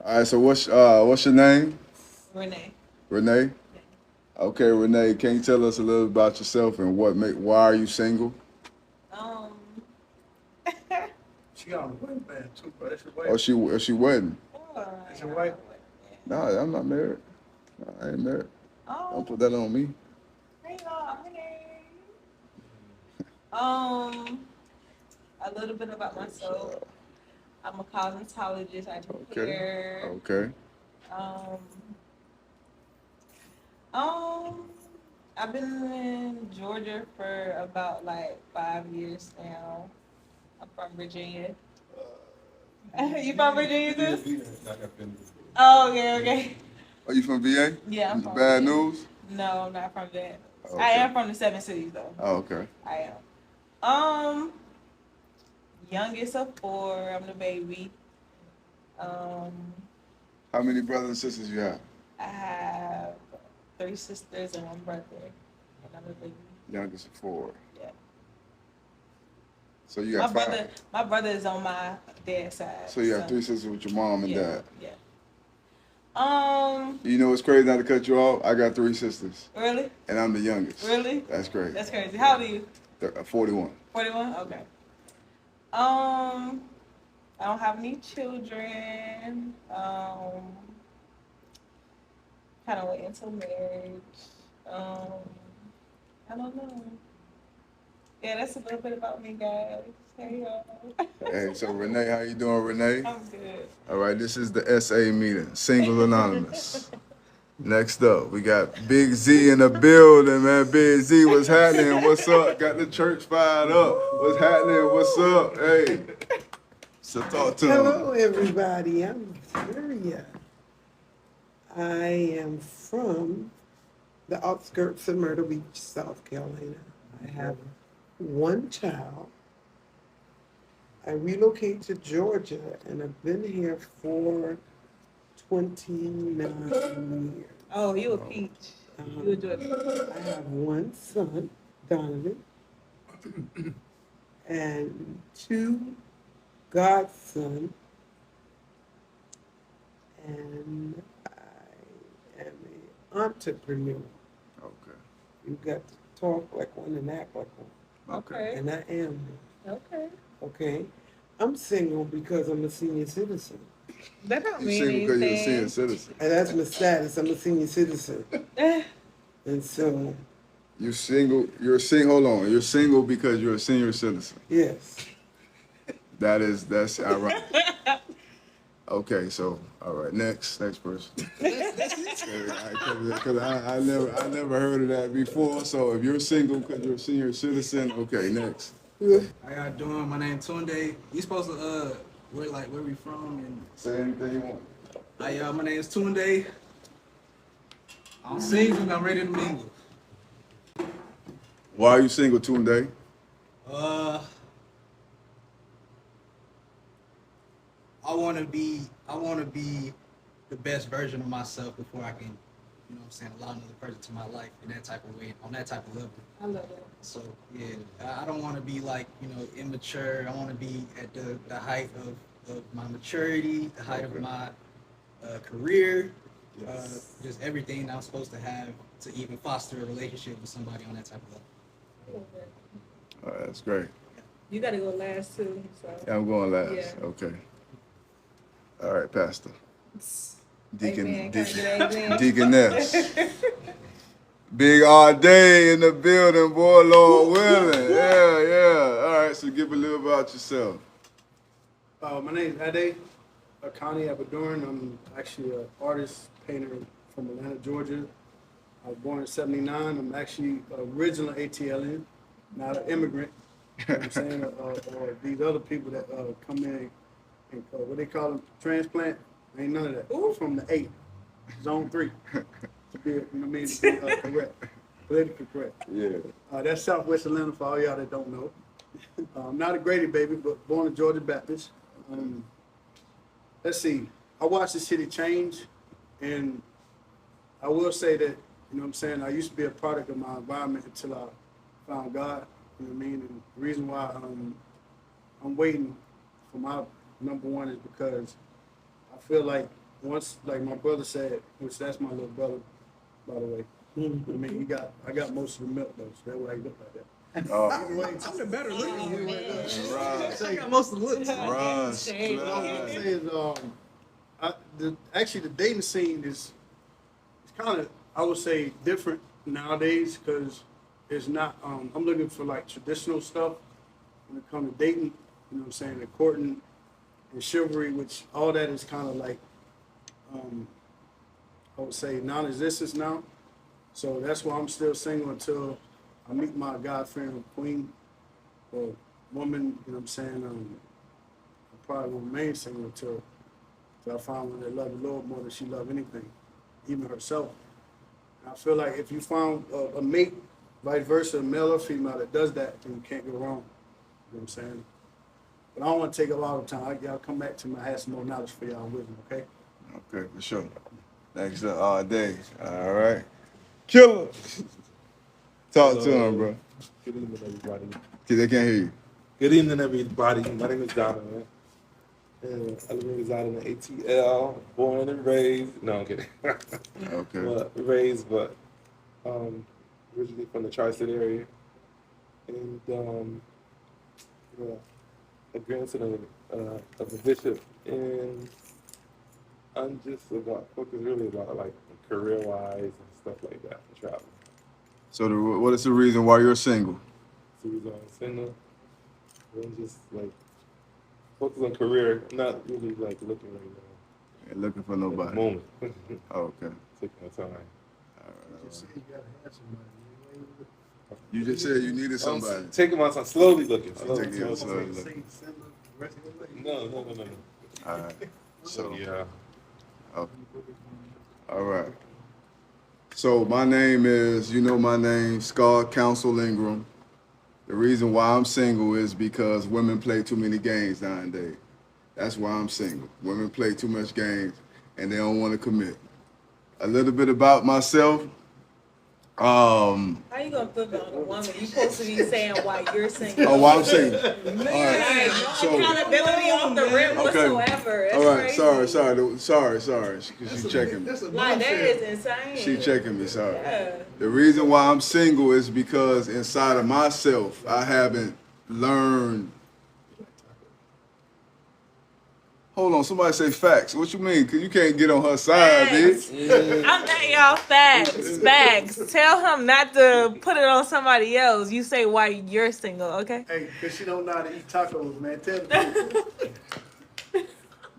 All right, so what's your name? Renee. Renee. Okay, Renee, can you tell us a little about yourself and why are you single? Um, She got on the wedding band too, bro. That's your Or wife. she wedding? That's your wife. No, I'm not married. No, I ain't married. Don't put um, that on me. hey y'all, Renee. Um, a little bit about myself. So, I'm a cosmetologist. I do okay, hair. okay. Um, um, I've been in Georgia for about like 5 years now. I'm from Virginia. You from Virginia too? Oh, okay, okay. Are you from VA? Yeah, I'm From the from bad Virginia. news? No, I'm not from that. I Okay. am from the seven cities though. Oh, okay. I am. Youngest of four. I'm the baby. Um, How many brothers and sisters you have? I have three sisters and one brother, and I'm the baby. Youngest of four. Yeah. So you got five. My brother is on my dad's side. So you have three sisters with your mom and Yeah, dad. yeah. Um, You know what's crazy, not to cut you off? I got three sisters. really? And I'm the youngest. Really? That's crazy. That's crazy. How old are you? 41. 41? Okay. I don't have any children. Kind of wait until marriage. Um, I don't know. Yeah, that's a little bit about me, guys. Hey, y'all. Hey, so Renee, how you doing, Renee? I'm good. All right, this is the SA meeting, Single Anonymous. Next up, we got Big Z in the building, man. Big Z, what's happening? What's up? Got the church fired up. What's happening? What's up? Hey, so talk to Hello, him. everybody. I'm Victoria. I am from the outskirts of Myrtle Beach, South Carolina. I have one child. I relocated to Georgia and I've been here for 29 years. Oh, you a peach. You a Georgia. I have one son, Donovan, and two godsons, and I am an entrepreneur. Okay. You got to talk like one and act like one, Okay. and I am. Okay. Okay, I'm single because I'm a senior citizen, That don't You mean single because you're a senior anything. citizen. and that's my status. I'm a senior citizen, and so You're single. Hold on. You're single because you're a senior citizen. yes, That's ironic. Okay, so all right, next person. Because I never heard of that before. So if you're single because you're a senior citizen, okay, next. How y'all doing? My name Tunde. You supposed to where we from and Say anything you want. hi y'all, my name is Tunde. I'm single and I'm ready to mingle. Why are you single, Tunde? Uh I wanna be the best version of myself before I can, you know what I'm saying, allow another person to my life in that type of way, on that type of level. I love it. So yeah, I don't want to be like, you know, immature. I want to be at the height of my maturity, the height of my career, just everything I'm supposed to have to even foster a relationship with somebody on that type of level. I love it. All right, that's great. You gotta go last too. So. Yeah, I'm going last. Yeah. Okay. All right, Pastor. Amen. Can I get amen? Deaconess. Big all day in the building, boy, Lord willing. Yeah. All right, so give a little about yourself. My name is Ade Akani Abadurin. I'm actually an artist, painter from Atlanta, Georgia. I was born in '79. I'm actually original ATLN, not an immigrant. You know what I'm saying? Or these other people that come in and what they call them, transplant. Ain't none of that. I'm from the 8, Zone 3. To be, you know what I mean, to be correct, politically correct. Yeah. That's Southwest Atlanta for all y'all that don't know. I'm not a Grady baby, but born a Georgia Baptist. Let's see. I watched the city change, and I will say that, you know what I'm saying, I used to be a product of my environment until I found God, you know what I mean? And the reason why I'm waiting for my number one is because I feel like once, like my brother said, which that's my little brother, by the way. I mean, I got most of the milk though, so that's why he look like that. Oh, I'm the better looking one right now. right. I got most of the looks. Run, Shade. What I was gonna say is, actually the dating scene is it's kind of, I would say, different nowadays because it's not. I'm looking for like traditional stuff when it comes to dating. You know what I'm saying? The courting and chivalry, which all that is kind of like, I would say, non-existent now. So that's why I'm still single until I meet my God-fearing queen or woman. You know what I'm saying? I probably won't remain single until I find one that love the Lord more than she love anything, even herself. And I feel like if you found a mate, vice versa, male or female, that does that, then you can't go wrong. You know what I'm saying? But I don't want to take up all the time. Y'all come back to me. I have some more knowledge for y'all with me, okay? Okay, for sure. Next up, all day. All right. Killer. Talk to him, bro. Good evening, everybody. Cause they can't hear you. Good evening, everybody. My name is Donovan. And I live and reside in the ATL, born and raised. No, I'm kidding. Okay. But raised, but originally from the Tri-State area. And a grandson of a bishop. And I'm just focused really about like career-wise and stuff like that, and travel. So what is the reason why you're single? So I'm single. And just like focus on career, not really like looking right now. Ain't looking for At the nobody. moment. Okay. Taking my time. You just said you needed somebody. I'm taking my time, slowly looking. I'm taking your slowly slowly. looking. No. All right. So Yeah. okay. All right. So my name is, you know my name, Scott Counsel Ingram. The reason why I'm single is because women play too many games nowadays. That's why I'm single. Women play too much games and they don't want to commit. A little bit about myself. How you gonna put it on a woman? You supposed to be saying why you're single. Oh, why I'm single. All Man, right. no So, accountability off the rip okay. whatsoever. That's all right. crazy. Sorry. She's checking me. Like that is insane. She checking me. Sorry. Yeah. The reason why I'm single is because inside of myself, I haven't learned. Hold on, somebody say facts. What you mean? Cause you can't get on her side, Facts. bitch. I'm not y'all facts. Tell him not to put it on somebody else. You say why you're single, okay? Hey, because she don't know how to eat tacos, man. Tell the truth.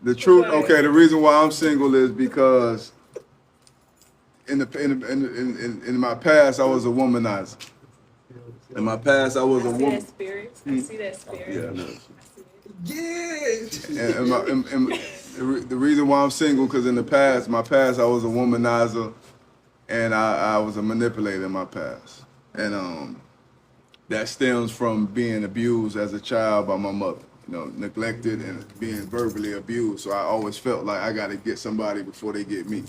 The truth. Okay, the reason why I'm single is because in my past I was a womanizer. In my past I was a I see woman. that spirit. I see that spirit. Yeah, no. I see it. Yeah. And the reason why I'm single, because in my past I was a womanizer, and I was a manipulator in my past, and that stems from being abused as a child by my mother. You know, neglected and being verbally abused. So I always felt like I got to get somebody before they get me.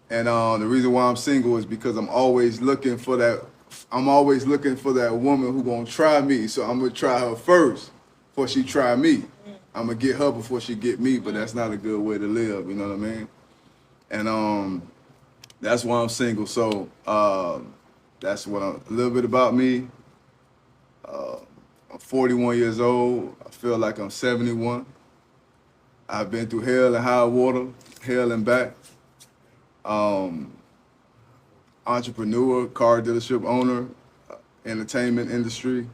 And the reason why I'm single is because I'm always looking for that. I'm always looking for that woman who gonna try me. So I'm gonna try her first before she try me. I'm gonna get her before she get me, but that's not a good way to live. You know what I mean? And that's why I'm single. So that's what a little bit about me. I'm 41 years old. I feel like I'm 71. I've been through hell and high water, hell and back. Entrepreneur, car dealership owner, entertainment industry.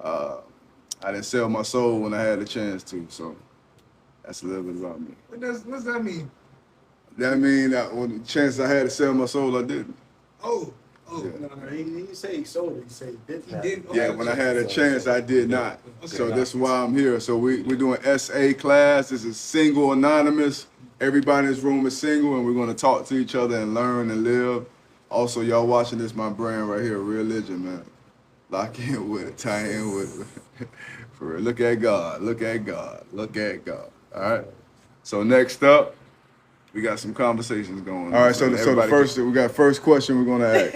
I didn't sell my soul when I had a chance to, so that's a little bit about me. What's that mean? That mean that when the chance I had to sell my soul, I didn't. Oh. Yeah. No, he didn't say he sold it. He said he didn't. He did. Yeah, when I had a chance, I did not. Okay. So that's why I'm here. So we're doing SA class. This is single anonymous. Everybody in this room is single, and we're going to talk to each other and learn and live. Also, y'all watching this, my brand right here, Religion, man. Lock in with it, tie in with it. For real. Look at God, look at God, look at God. All right. So next up, we got some conversations going on. All right, so we got first question we're going to ask.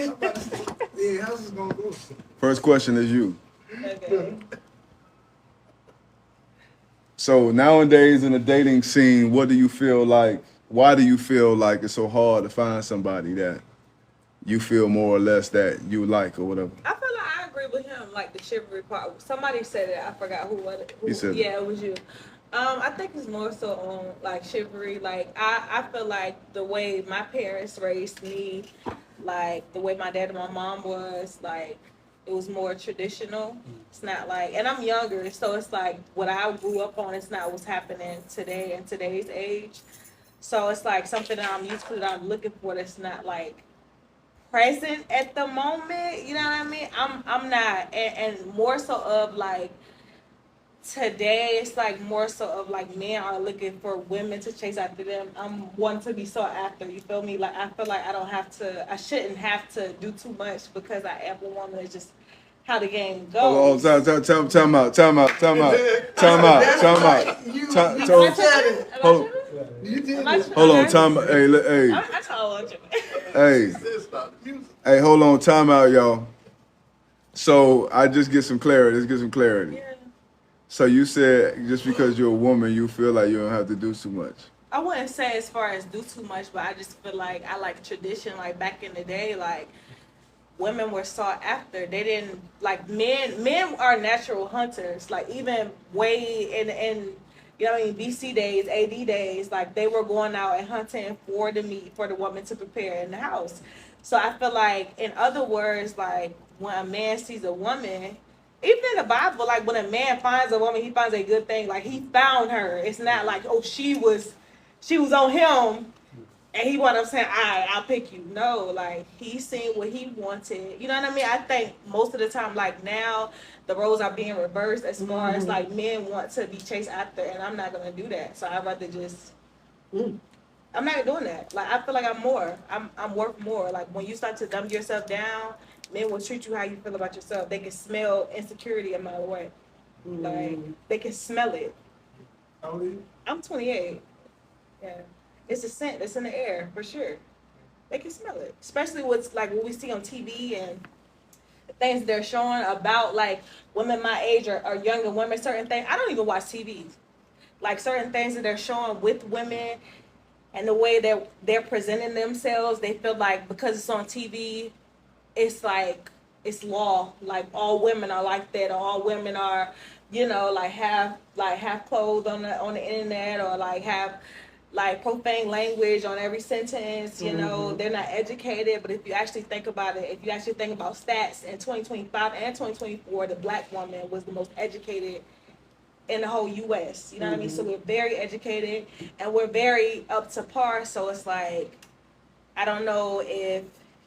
Yeah, how's this gonna go? First question is you. Okay. So nowadays in the dating scene, what do you feel like? Why do you feel like it's so hard to find somebody that you feel more or less that you like or whatever? I feel like I agree with him, like the chivalry part. Somebody said it. I forgot who. You said it. Yeah, it was you. I think it's more so on like chivalry. Like I feel like the way my parents raised me, like the way my dad and my mom was, like it was more traditional. It's not like, and I'm younger, so it's like what I grew up on is not what's happening today in today's age. So it's like something that I'm used to that I'm looking for that's not like present at the moment. You know what I mean? I'm not, and more so of like today it's like more so of like men are looking for women to chase after them. I'm wanting to be sought after. You feel me? Like I feel like I shouldn't have to do too much because I am a woman. It's just how the game Oh, goes. time out. You You Hold on, time. Hey, hey, I told you. hey, hey, hold on, time out, y'all. So I just get some clarity. Let's get some clarity. Yeah. So you said just because you're a woman, you feel like you don't have to do too much. I wouldn't say as far as do too much, but I just feel like I like tradition. Like back in the day, like women were sought after. They didn't like men. Men are natural hunters. Like even way in you know what I mean, BC days, AD days, like they were going out and hunting for the meat for the woman to prepare in the house. So I feel like, in other words, like when a man sees a woman, even in the Bible, like when a man finds a woman, he finds a good thing. Like he found her. It's not like, oh, she was on him and he wound up saying, I'll pick you. No, like he seen what he wanted. You know what I mean? I think most of the time, like now, the roles are being reversed as far as like men want to be chased after, and I'm not gonna do that. So I'd rather just I'm not doing that. Like I feel like I'm worth more. Like when you start to dumb yourself down, men will treat you how you feel about yourself. They can smell insecurity a mile away. Like they can smell it. How old are you? I'm 28. Yeah. It's a scent that's in the air for sure. They can smell it. Especially with like what we see on TV and the things they're showing about like women my age or younger women, certain things. I don't even watch TV. Like certain things that they're showing with women and the way that they're presenting themselves, they feel like because it's on TV, it's like it's law. Like all women are like that, or all women are, you know, like have clothes on the internet, or like have like profane language on every sentence. You know, they're not educated. But if you actually think about it, if you actually think about stats in 2025 and 2024, the black woman was the most educated in the whole U.S. You know what I mean? So we're very educated and we're very up to par. So it's like, I don't know if,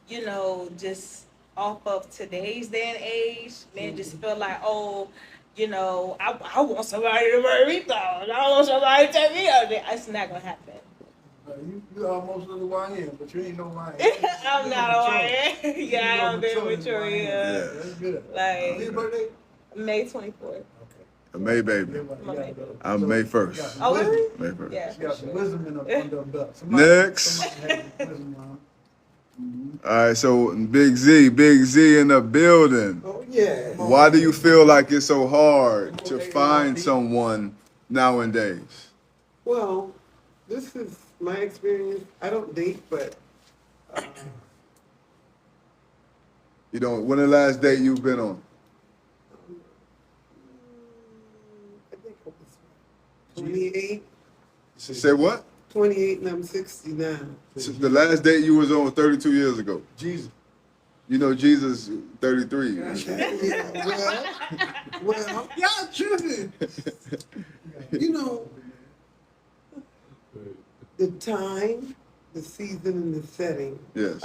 you know, just off of today's day and age, men just feel like, oh, you know, I want somebody to marry me down. I want somebody to take me out there. It's not going to happen. You almost look a YN, but you ain't no YN. I'm not a YN. Yeah, I am very mature, yeah. That's good. Like, Your birthday? May 24th. A May baby. I'm May 1st. Oh, really? May 1st. Yeah, She got for some sure. wisdom in her under her belt. Next. Somebody has some wisdom, man. All right, so Big Z in the building. Oh yeah. Why do you feel like it's so hard to find someone nowadays? Well, this is my experience. I don't date, but You don't. When the last date you've been on? I think I was 28. Say what? 28 and I'm 69. So the last date you was on 32 years ago. Jesus. You know Jesus 33. Yeah, well, Y'all tripping. you know, the time, the season, and the setting. Yes.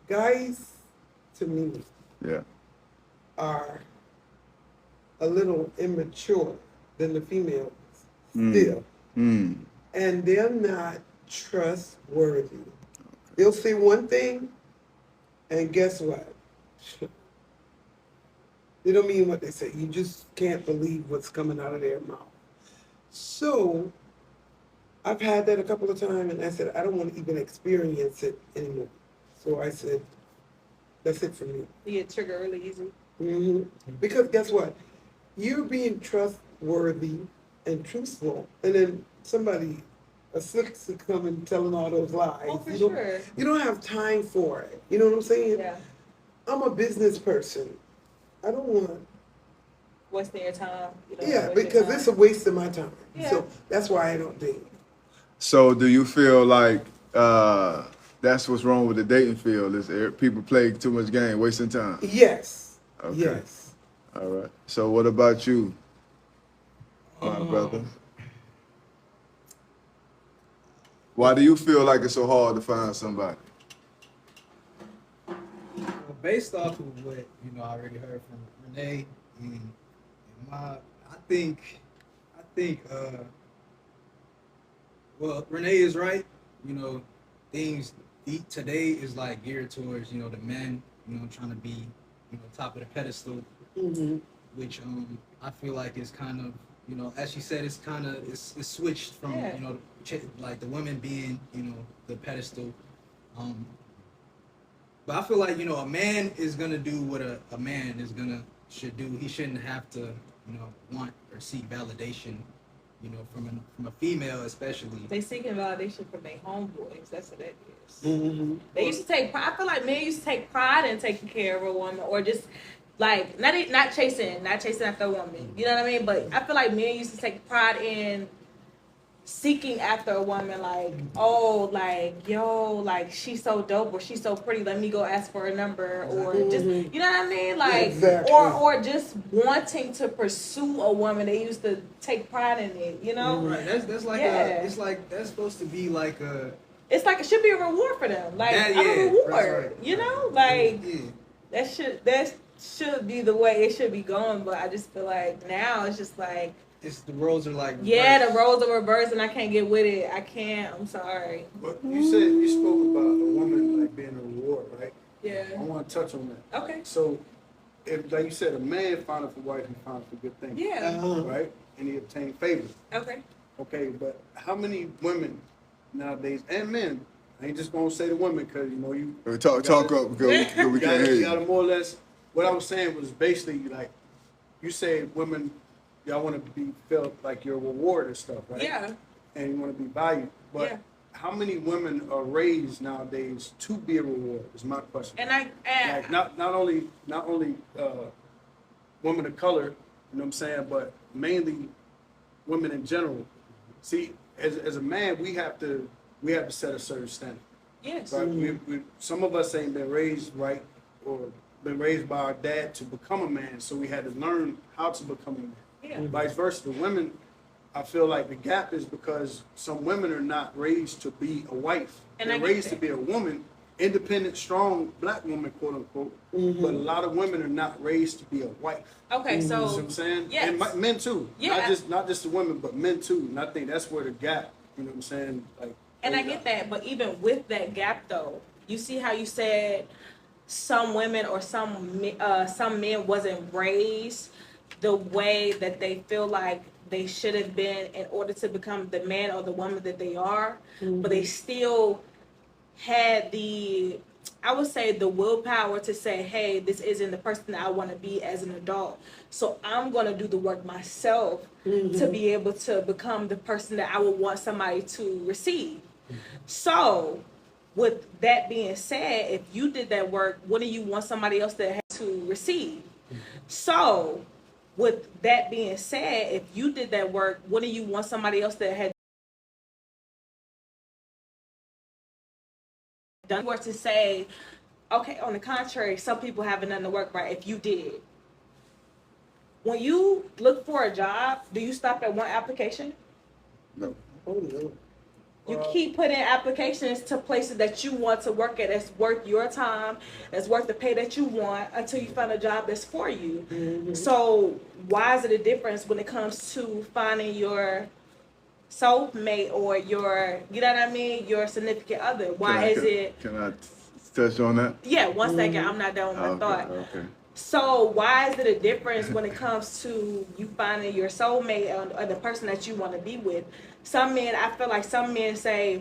Guys, to me, Yeah. are a little immature than the females still. Mm. And they're not trustworthy. They'll say one thing, and guess what? They don't mean what they say. You just can't believe what's coming out of their mouth. So, I've had that a couple of times, and I said, I don't want to even experience it anymore. So I said, that's it for me. You get triggered really easy. Because guess what? you're being trustworthy and truthful, and then somebody, a six, to come and telling all those lies. Oh, for you sure. you don't have time for it. You know what I'm saying? Yeah. I'm a business person. I don't want. Wasting your time. You know, Yeah, waste your because time. it's a waste of my time. Yeah. So that's why I don't date. So do you feel like that's what's wrong with the dating field? Is people play too much game, wasting time? Yes. Okay. Yes. All right. So what about you, my brother? Why do you feel like it's so hard to find somebody? Well, based off of what I already heard from Renee and my, I think, well, Renee is right. Things today is like geared towards the men, trying to be top of the pedestal, Mm-hmm. which I feel like is kind of as she said, it's kind of it's switched from Yeah. like the women being the pedestal. But I feel like a man is gonna do what a man should do. He shouldn't have to want or seek validation from a female, especially. They seeking validation from their homeboys. That's what that is. Mm-hmm. They used to take pride. I feel like men used to take pride in taking care of a woman, or just like not chasing after a woman. You know what I mean? But I feel like men used to take pride in seeking after a woman, like, oh, like, yo, like, she's so dope, or she's so pretty, let me go ask for a number, or just, you know what I mean, like, Exactly. or just wanting to pursue a woman. They used to take pride in it, you know. Right. That's like Yeah. it's like that's supposed to be like a. It's like it should be a reward for them, like Yeah, a yeah, reward, right. you know, like Yeah. that should be the way it should be going. But I just feel like now it's just like, It's the roles are like yeah, reversed. the roles are reversed, and I can't get with it. I can't. I'm sorry. But you spoke about a woman like being a reward, right? Yeah. I want to touch on that. Okay. So, if like you said, a man found for wife, he found for good things, Yeah. right? And he obtained favor. Okay. Okay, but how many women nowadays and men? I ain't just gonna say the women because you Talk up because we can't hear you gotta you. more or less. What I was saying was basically like you say women, y'all want to be felt like your reward and stuff, right? Yeah. And you want to be valued, but Yeah. how many women are raised nowadays to be a reward? Is my question. And Like not only women of color, you know what I'm saying, but mainly women in general. See, as a man, we have to set a certain standard. yes. Right? Some of us ain't been raised right or been raised by our dad to become a man, so we had to learn how to become a man. Yeah. Vice versa, the women, I feel like the gap is because some women are not raised to be a wife. And They're I get raised to that. be a woman, independent, strong black woman, quote unquote. But a lot of women are not raised to be a wife. Okay. You see what So I'm saying? yes. And men too. Yeah. Not just the women, but men too. And I think that's where the gap, you know what I'm saying? Like. and I get that, but even with that gap though, you see how you said some women or some men wasn't raised the way that they feel like they should have been in order to become the man or the woman that they are, but they still had I would say the willpower to say, hey, this isn't the person that I want to be as an adult. So I'm going to do the work myself to be able to become the person that I would want somebody to receive. So with that being said, if you did that work, wouldn't you want somebody else that had to receive? So with that being said, if you did that work, wouldn't you want somebody else that had done work to say, okay, on the contrary, some people haven't done the work right. If you did, when you look for a job, do you stop at one application? No. Oh no. You keep putting applications to places that you want to work at, that's worth your time, that's worth the pay that you want, until you find a job that's for you. So why is it a difference when it comes to finding your soulmate or your, you know what I mean, your significant other? Why is it? Can I touch on that? Yeah, one second, I'm not done with my thought. Okay. So why is it a difference when it comes to you finding your soulmate or the person that you want to be with? I feel like some men say,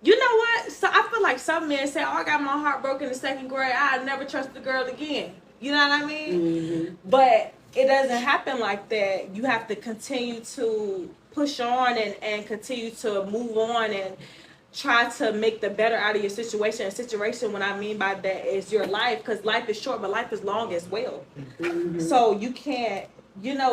you know what? So I feel like some men say, oh, I got my heart broken in 2nd grade. I'll never trust a girl again. You know what I mean? But it doesn't happen like that. You have to continue to push on and continue to move on and try to make the better out of your situation. And situation, what I mean by that is your life, because life is short, but life is long as well. So you can't,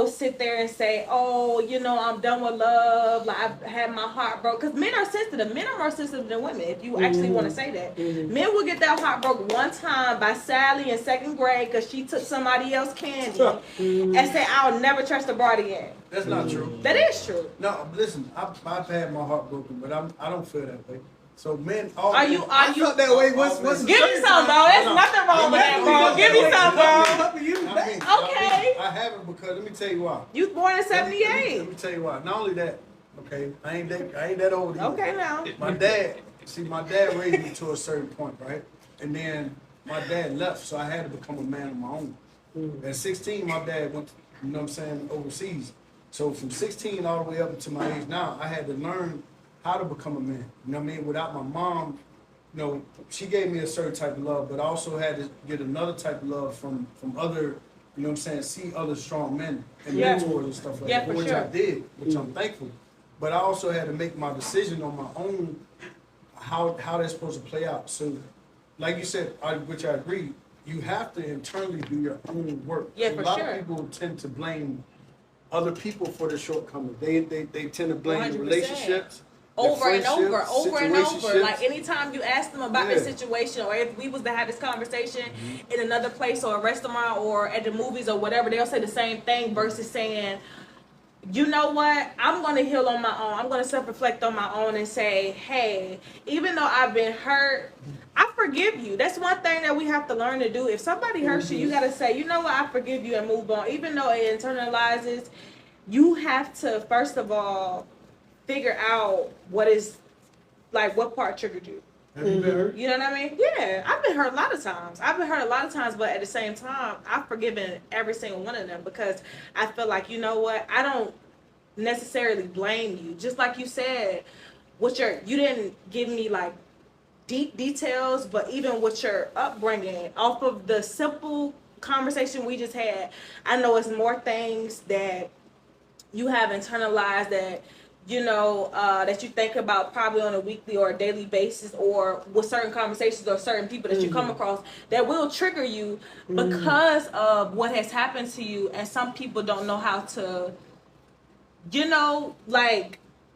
sit there and say, oh, I'm done with love. Like, I've had my heart broke. Because men are sensitive. Men are more sensitive than women, if you actually want to say that. Men will get that heart broke one time by Sally in second grade because she took somebody else's candy and say, I'll never trust a broad again. That's not true. That is true. No, listen, I've had my heart broken, but I don't feel that way. So men, Are you? I felt that way. What's Give me some, bro. There's nothing wrong with that, bro. Give me some, bro. Okay. I haven't because let me tell you why. You was born in Let '78. me tell you why. Not only that, okay, I ain't that old either. Okay, now. My dad raised me to a certain point, right? And then my dad left, so I had to become a man of my own. At 16, my dad went, overseas. So from 16 all the way up to my age now, I had to learn how to become a man. You know what I mean? Without my mom, she gave me a certain type of love, but I also had to get another type of love from other, see other strong men and mentors and stuff like that, for which sure. I did, which I'm thankful. But I also had to make my decision on my own, how that's supposed to play out. So, like you said, which I agree, you have to internally do your own work. Yeah, So for a lot sure. of people tend to blame other people for their shortcomings. They tend to blame the 100%. relationships. Over and over, friendships, over and over. situationships. Like anytime you ask them about their situation, or if we was to have this conversation in another place or a restaurant or at the movies or whatever, they'll say the same thing versus saying, you know what, I'm going to heal on my own. I'm going to self-reflect on my own and say, hey, even though I've been hurt, I forgive you. That's one thing that we have to learn to do. If somebody hurts you, you got to say, you know what, I forgive you and move on. Even though it internalizes, you have to, first of all, figure out what part triggered you. Have you been hurt? You know what I mean? Yeah, I've been hurt a lot of times. But at the same time, I've forgiven every single one of them because I feel like, you know what, I don't necessarily blame you. Just like you said, you didn't give me like deep details, but even with your upbringing, off of the simple conversation we just had, I know it's more things that you have internalized that that you think about probably on a weekly or a daily basis, or with certain conversations or certain people that you come across that will trigger you because of what has happened to you. And some people don't know how to,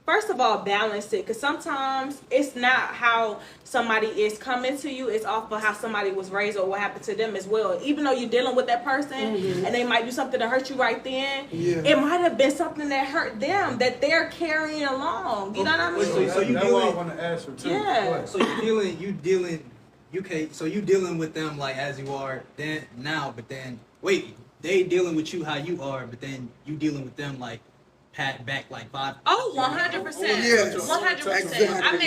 first of all, balance it, because sometimes it's not how somebody is coming to you, it's off of how somebody was raised or what happened to them as well. Even though you're dealing with that person and they might do something to hurt you right then, it might have been something that hurt them that they're carrying along. You know what I mean? So you that's dealing- what I want to answer too. Yeah. So you dealing with them like as you are but then wait, they dealing with you how you are, but then you dealing with them like pat back like 5. Oh, 100%. Yes. 100%. I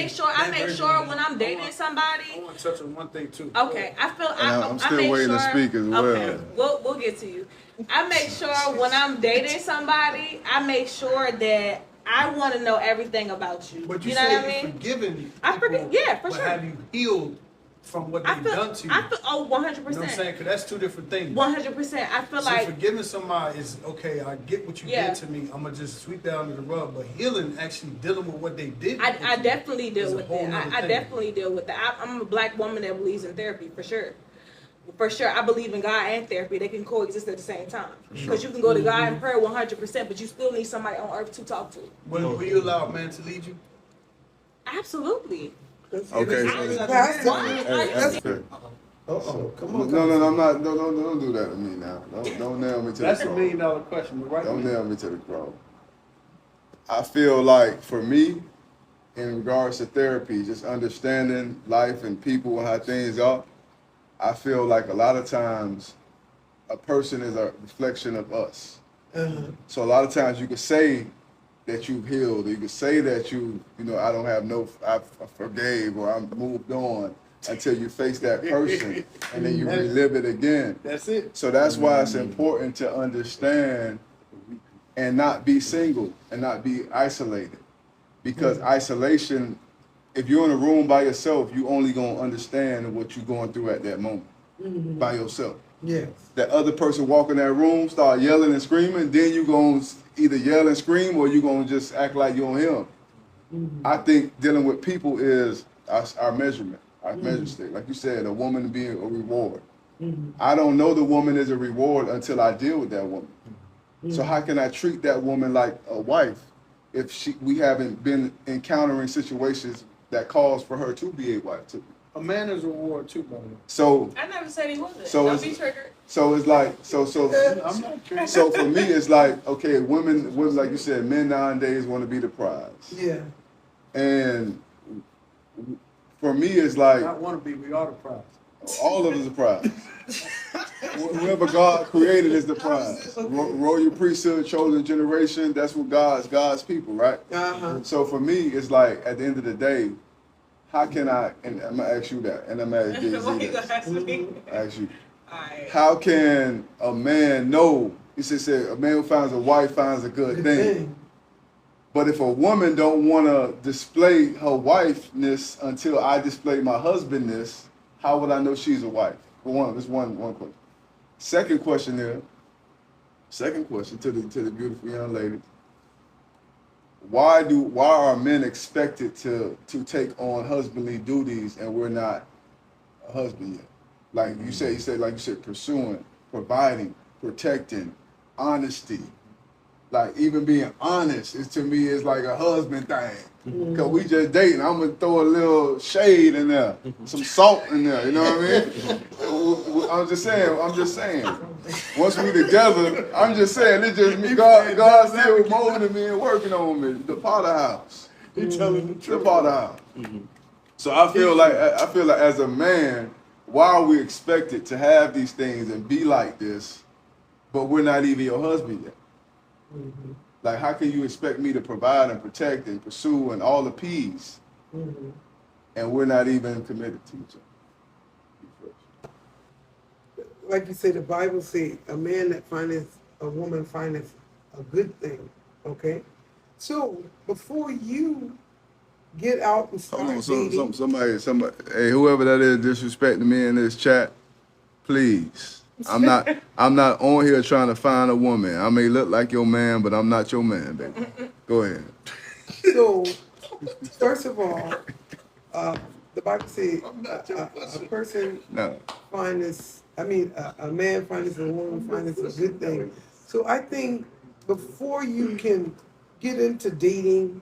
make sure when I'm dating somebody. I want to touch on one thing too. Okay, I'm still make waiting to sure, speak as well. Okay, we'll get to you. I make sure when I'm dating somebody, I make sure that I want to know everything about you. But you you know say what I mean? you've forgiven I forgive, people, yeah, for but sure. have you healed from what they've done to you? 100%. You know what I'm saying? Because that's two different things. 100%. I feel So like forgiving somebody is, okay, I get what you did to me, I'm going to just sweep that under the rug. But healing, actually dealing with what they did. I definitely deal is a with whole that. nother I thing. definitely deal with that. I'm a black woman that believes in therapy, for sure. For sure, I believe in God and therapy. They can coexist at the same time. Because you can go to God in prayer 100%, but you still need somebody on earth to talk to. Will you allow a man to lead you? Absolutely. Okay. Pastor. Come on. No, I'm not. Don't do that to me now. Don't nail me to That's the $1 cross. million question, but right Don't now. nail me to the cross. I feel like for me, in regards to therapy, just understanding life and people and how things are, I feel like a lot of times a person is a reflection of us. So a lot of times you could say that you've healed, or you could say that I don't have I forgave, or I'm moved on, until you face that person and then you relive it again. That's it. So that's why it's important to understand and not be single and not be isolated. Because isolation, if you're in a room by yourself, you only gonna understand what you're going through at that moment by yourself. Yes. That other person walk in that room, start yelling and screaming, then you gonna either yell and scream or you gonna just act like you on him. I think dealing with people is our measurement, our measure stick. Like you said, a woman being a reward. I don't know the woman is a reward until I deal with that woman. So how can I treat that woman like a wife if we haven't been encountering situations that cause for her to be a wife to me? A man is a reward too, by the way. So I never said he wasn't. So Don't be triggered. so it's like I'm not triggered. so for me it's like, okay, women like you said, men nowadays want to be the prize. Yeah. And for me it's like Not want to be, we are the prize. all of us a prize. Whoever God created is the prize. Royal priesthood, chosen generation, that's what God's people, right? Uh-huh. So for me, it's like at the end of the day, how can I, and I'm gonna ask you that, and I'm gonna ask Jay-Z Why you that. gonna ask me? Ask you. Alright. How can a man know? He said a man who finds a wife finds a good thing. But if a woman don't want to display her wifeness until I display my husbandness, how would I know she's a wife? For one, that's one question. Second question to the beautiful young lady. Why are men expected to take on husbandly duties and we're not a husband yet? Like you said, pursuing, providing, protecting, honesty. Like even being honest to me is like a husband thing. Cause we just dating. I'm gonna throw a little shade in there, some salt in there. You know what I mean? I'm just saying. Once we together, I'm just saying. It's just me. God still molding me and working on me. The Potter house. He telling the The truth. Potter house. So I feel like as a man, why are we expected to have these things and be like this, but we're not even your husband yet? Like, how can you expect me to provide and protect and pursue and all the P's, and we're not even committed to each other? Like you say, the Bible says, a man that findeth a woman findeth a good thing. Okay? So, before you get out and start Hold dating, on, somebody, hey, whoever that is disrespecting me in this chat, please. I'm not on here trying to find a woman. I may look like your man, but I'm not your man, baby. Go ahead. so, first of all, the Bible says a person No. a man finds a woman finds a good thing. So I think before you can get into dating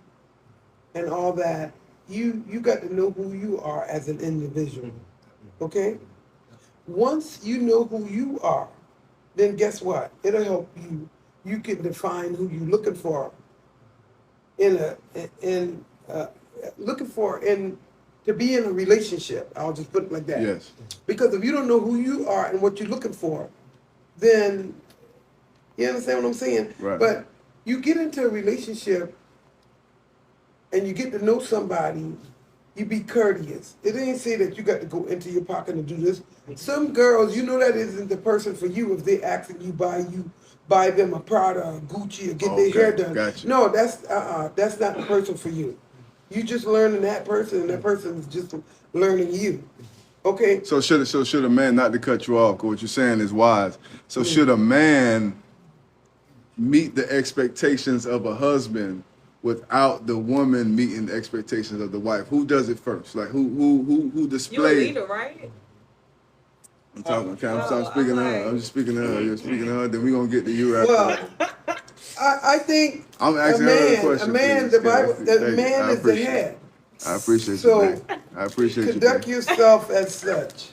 and all that, you got to know who you are as an individual. Okay? Once you know who you are, then guess what? It'll help you. You can define who you're looking for to be in a relationship. I'll just put it like that. Yes. Because if you don't know who you are and what you're looking for, then you understand what I'm saying? Right. But you get into a relationship and you get to know somebody, you be courteous. It ain't say that you got to go into your pocket and do this. Some girls, you know that isn't the person for you if they asking you buy them a Prada or Gucci or get their hair done. Gotcha. No, that's not the person for you. You just learning that person and that person is just learning you. Okay? So should a man, not to cut you off, 'cause what you're saying is wise. So should a man meet the expectations of a husband without the woman meeting the expectations of the wife? Who does it first? Like who You a displays? leader, right? I'm talking. Okay, I'm speaking to her. I'm just speaking to her. You're speaking to her. Then we gonna get to you after. Well, I think I'm asking her the question. a man, please. the Bible, Thank the you. man I is the appreciate it. head. I appreciate So, you. Jay. I appreciate you. Conduct Jay. yourself as such.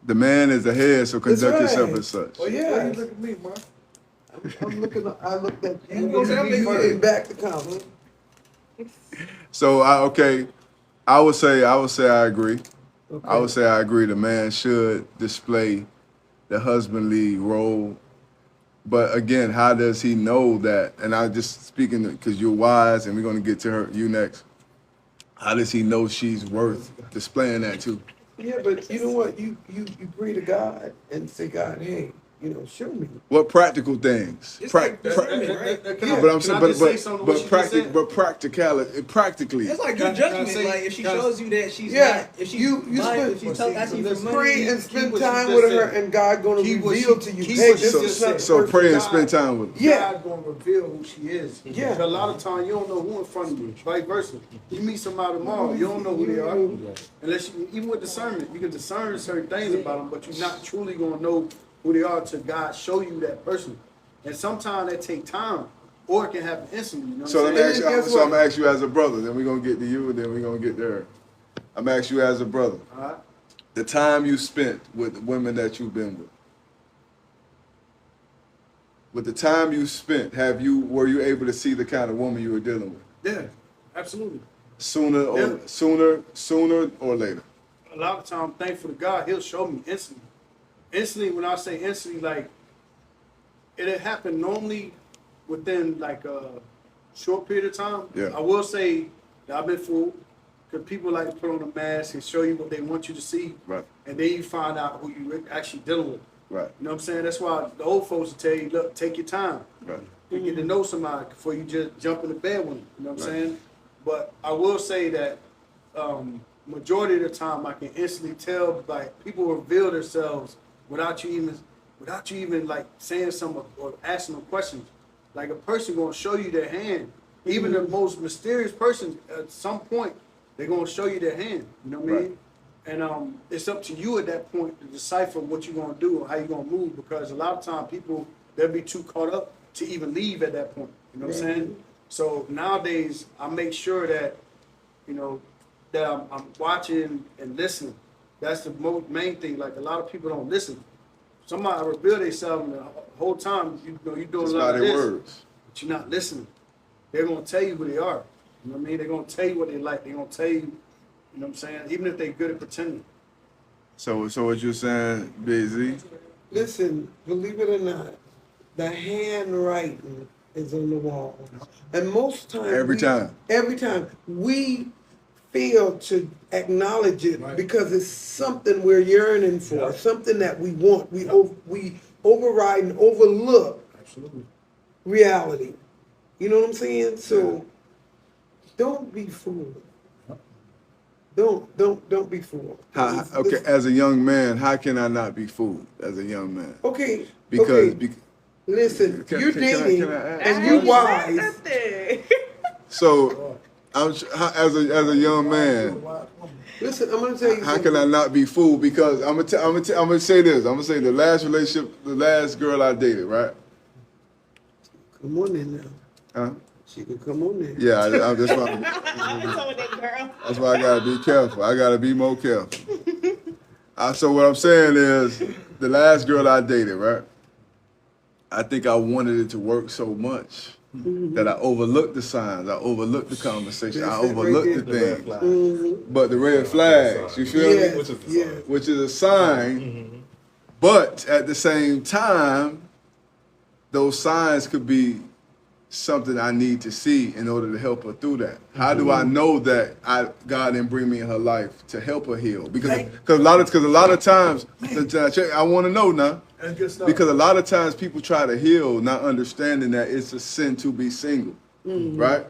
The man is the head, so conduct That's yourself right. as such. Well, Why yeah. you look at me, man? I looked at you. You tell me You first. getting back to comment. So I would say I agree. Okay. I would say I agree. The man should display the husbandly role, but again, how does he know that? And I just speaking because you're wise, and we're gonna get to you next. How does he know she's worth displaying that too? Yeah, but you know what? You pray to God and say, God, hey, show me. What practical things? It's like discernment, right? But I'm saying, Can I just say something to what she just said? practically. It's like Can good I judgment. say- Like if she can I- shows you that she's Yeah, not, if she you lying, if spend- she's asking you for money, Pray and spend what she time just with her, said. and God gonna Keep what reveal she- to you. keep Hey, what this she is just not the said. So person pray and God- spend time with her. Yeah. God gonna reveal who she is. Yeah. Because a lot of times you don't know who in front of you. Vice versa. You meet somebody tomorrow, you don't know who they are. Unless you, even with discernment, you can discern certain things about them, but you're not truly gonna know who they are till God show you that person. And sometimes that take time, or it can happen instantly. You know what So I'm let me saying? ask you, Guess so what? I'm gonna ask you as a brother, then we're gonna get to you, and then we're gonna get there. I'm gonna ask you as a brother, All right. the time you spent with the women that you've been with the time you spent, were you able to see the kind of woman you were dealing with? Yeah, absolutely. Sooner or Yeah. sooner or later? A lot of times, I'm thankful to God, He'll show me instantly. Instantly, when I say instantly, like it'll happen normally within like a short period of time. Yeah. I will say that I've been fooled because people like to put on a mask and show you what they want you to see, Right, and then you find out who you actually dealing with. right, You know what I'm saying? That's why the old folks will tell you, look, take your time. right. You get to know somebody before you just jump in the bed with them. You know what I'm saying? But I will say that majority of the time I can instantly tell, like, people reveal themselves without you even like saying something or asking them questions. Like a person gonna show you their hand. Even the most mysterious person, at some point, they're gonna show you their hand. You know what I mean? And it's up to you at that point to decipher what you're gonna do or how you're gonna move, because a lot of times people, they'll be too caught up to even leave at that point. You know what I'm saying? So nowadays I make sure that, that I'm watching and listening. That's the main thing. Like a lot of people don't listen. Somebody reveal themselves, and the whole time you're doing Just a by lot of their this, words. but you're not listening. They're gonna tell you who they are. You know what I mean? They're gonna tell you what they like. They're gonna tell you, you know what I'm saying? Even if they're good at pretending. So what you're saying, Big Z? Listen, believe it or not, the handwriting is on the wall. And most times Every time we fail to acknowledge it Right. because it's something we're yearning for, something that we want. We override and overlook Absolutely. reality. You know what I'm saying? So don't be fooled. Don't be fooled. Okay, as a young man, how can I not be fooled as a young man? Okay. Because okay. Listen, Can- you're can I- dating can I ask? and you I wise. ain't said nothing. so as a young man, Listen, I'm gonna tell you how something. can I not be fooled? Because I'm gonna say this. I'm gonna say the last relationship, the last girl I dated, right? Come on in now. Huh? She can come on in. Yeah, I'm just why, I told that girl. that's why I gotta be careful. I gotta be more careful. So what I'm saying is, the last girl I dated, right? I think I wanted it to work so much that I overlooked the signs, I overlooked the conversation, I That's it right overlooked the there. things. But the red flags, you feel Yes, me? Which is the yes. sign. Which is a sign, but at the same time, those signs could be something I need to see in order to help her through that. How do I know that God didn't bring me in her life to help her heal? Because a lot of times, I want to know now. That's good stuff. Because a lot of times people try to heal, not understanding that it's a sin to be single, right?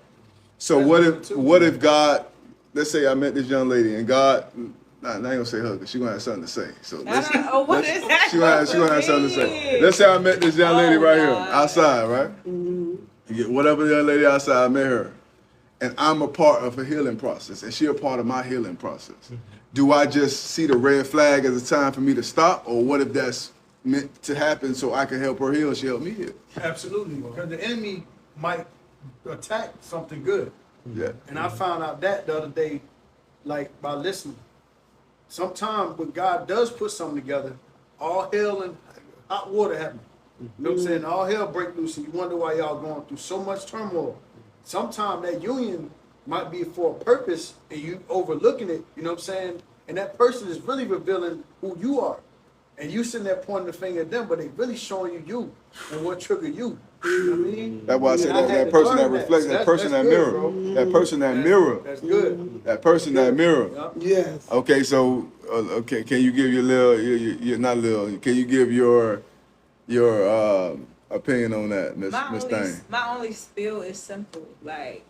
So what if God? Let's say I met this young lady and God. Nah, I ain't gonna say her because she gonna have something to say. So I don't know what is that. she gonna have something to say. Let's say I met this young lady right here outside, right? Whatever the young lady outside, I met her, and I'm a part of her healing process, and she a part of my healing process. Do I just see the red flag as a time for me to stop, or what if that's meant to happen so I can help her heal? She help me heal. Absolutely. Because the enemy might attack something good. Yeah. And I found out that the other day, like by listening. Sometimes when God does put something together, all hell and hot water happen. You know what I'm saying? All hell break loose, and you wonder why y'all going through so much turmoil. Sometimes that union might be for a purpose, and you overlooking it. You know what I'm saying? And that person is really revealing who you are, and you sitting there pointing the finger at them, but they really showing you and what triggered you. You know what I mean? That's why I said And I had that to person that learn reflects, that person that That's good, mirror, bro. that person that mirror, That's good. that person that mirror. Yup. Yes. Okay, so okay, can you give your little, your not little? Can you give your your opinion on that, Miss Thane? My only spiel is simple. Like,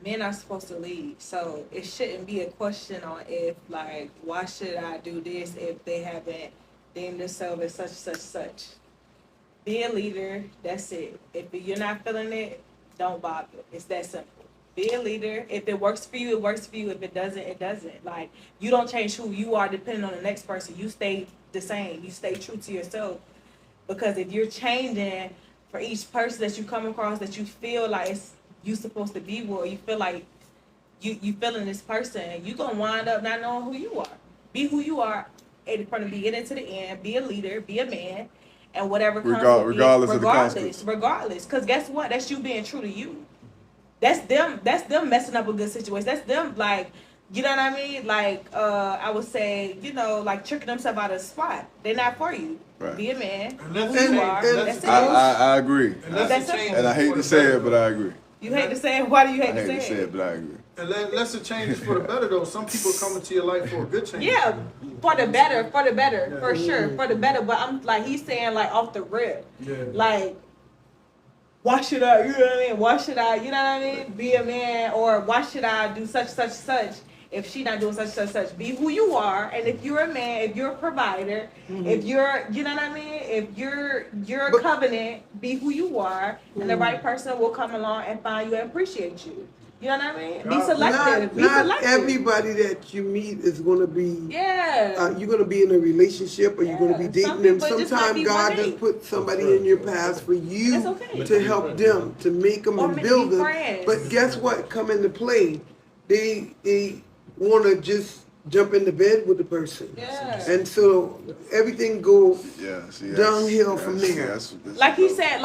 men are supposed to lead, so it shouldn't be a question on if, like, why should I do this if they haven't deemed themselves as such, such, such. Be a leader. That's it. If you're not feeling it, don't bother. It's that simple. Be a leader. If it works for you, it works for you. If it doesn't, it doesn't. Like, you don't change who you are depending on the next person. You stay the same. You stay true to yourself. Because if you're changing for each person that you come across that you feel like it's you supposed to be with, or you feel like you feeling this person, you gonna wind up not knowing who you are. Be who you are from the beginning to the end. Be a leader. Be a man, and whatever comes Regardless of the consequences. regardless. Because guess what? That's you being true to you. That's them messing up a good situation. That's them, like, you know what I mean? Like, I would say, you know, like, tricking themselves out of the spot. They're not for you. Right. Be a man. And Who that's you it. are. That's it. I agree. That's it. And I hate to say it, but I agree. You hate to say it. Why do you I hate hate to say it? but I agree. And let's the changes for the better though. Some people come into your life for a good change. Yeah, for the better, for sure, for the better. But I'm like, he's saying, like, off the rip, Yeah. like, why should I, you know what I mean? Why should I, you know what I mean? Be a man, or why should I do such, such, such if she not doing such, such, such? Be who you are, and if you're a man, if you're a provider, if you're, you know what I mean? If you're a covenant, be who you are, and the right person will come along and find you and appreciate you. You know what I mean? Be selective. Be Not selective. everybody that you meet is going to be. Yeah. You're going to be in a relationship, or you're going to be Yeah. Some dating them. people just might Sometimes be God one just date. put somebody in your path for you That's okay. to help them, to make them Or and maybe build them. friends. But guess what? Come into play, they want to just jump into bed with the person. Yeah. And so everything goes Yeah, see, downhill from there. That's Like he said,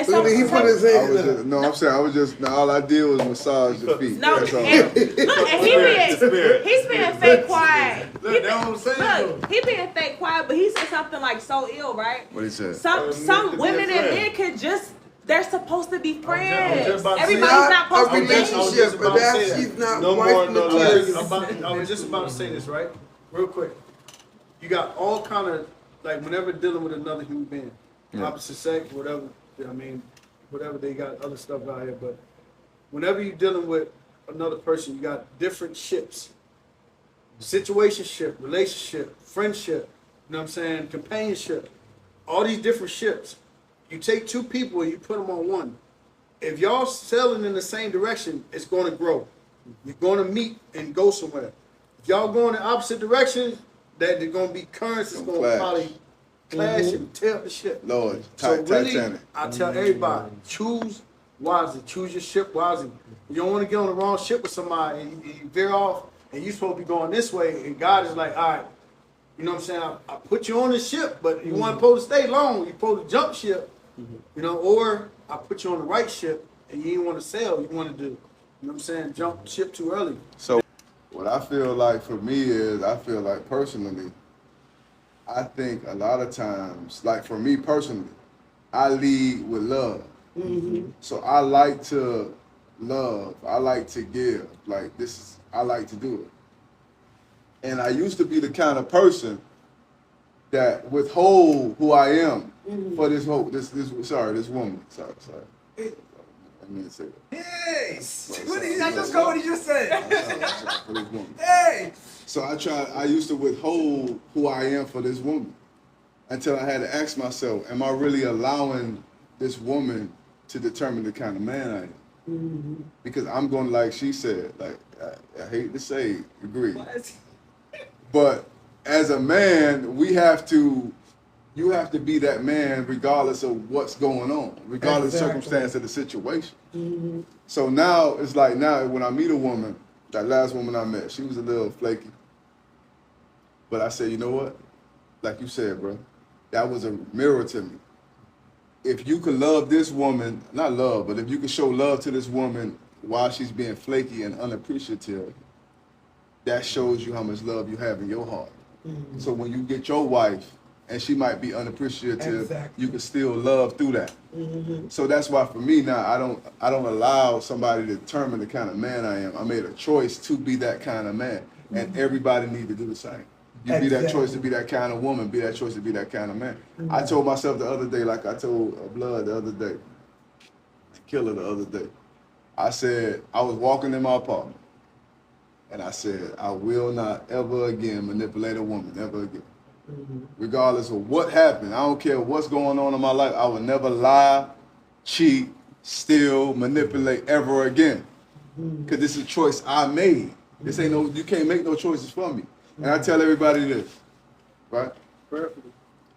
So then he put his hand up. I'm saying, all I did was massage your feet. No, That's all. and, look, and he's being fake quiet. Look, that's what I'm saying. Look, he being fake quiet, but he said something like so ill, right? What he said? Some women and men can just, they're supposed to be friends. just about to say Everybody's that. not supposed A to be. relationship, but that's she's not No wife more, no material. less. I was just about to say this, right? Real quick. You got all kind of, like, whenever dealing with another human being, opposite sex, whatever, I mean, whatever, they got other stuff out here, but whenever you're dealing with another person, you got different ships. Situationship, relationship, friendship, you know what I'm saying, companionship, all these different ships. You take two people and you put them on one. If y'all sailing in the same direction, it's going to grow. You're going to meet and go somewhere. If y'all going in the opposite direction, that there's going to be currents that's going to probably clash and tear up the ship. Lord, So really, Titanic. I tell everybody, choose wisely. Choose your ship wisely. You don't want to get on the wrong ship with somebody and you veer off and you're supposed to be going this way and God is like, all right, you know what I'm saying? I put you on the ship, but you weren't supposed to stay long. You're supposed to jump ship, you know, or I put you on the right ship and you didn't want to sail. You wanted to, you know what I'm saying, jump ship too early. So what I feel like for me is, I feel like personally, I think a lot of times, like for me personally, I lead with love. So I like to love. I like to give. Like I like to do it. And I used to be the kind of person that withhold who I am for this woman. Sorry. I mean to say that. Hey! What did I just go what he just said? For this woman. Hey! So I used to withhold who I am for this woman until I had to ask myself, am I really allowing this woman to determine the kind of man I am? Because I'm going, like she said, like, I hate to say, agree. But as a man, you have to be that man regardless of what's going on, regardless of circumstance of the situation. So now, it's like when I meet a woman, that last woman I met, she was a little flaky. But I said, you know what? Like you said, bro, that was a mirror to me. If you could love this woman, not love, but if you could show love to this woman while she's being flaky and unappreciative, that shows you how much love you have in your heart. So when you get your wife, and she might be unappreciative, you can still love through that. So that's why for me now, I don't allow somebody to determine the kind of man I am. I made a choice to be that kind of man, and everybody need to do the same. You be that choice to be that kind of woman, be that choice to be that kind of man. I told myself the other day, like I told Blood the other day, Killer the other day, I said, I was walking in my apartment, and I said, I will not ever again manipulate a woman, ever again. Regardless of what happened, I don't care what's going on in my life, I will never lie, cheat, steal, manipulate ever again. Because this is a choice I made. This ain't no, you can't make no choices for me. And I tell everybody this, right? Perfect.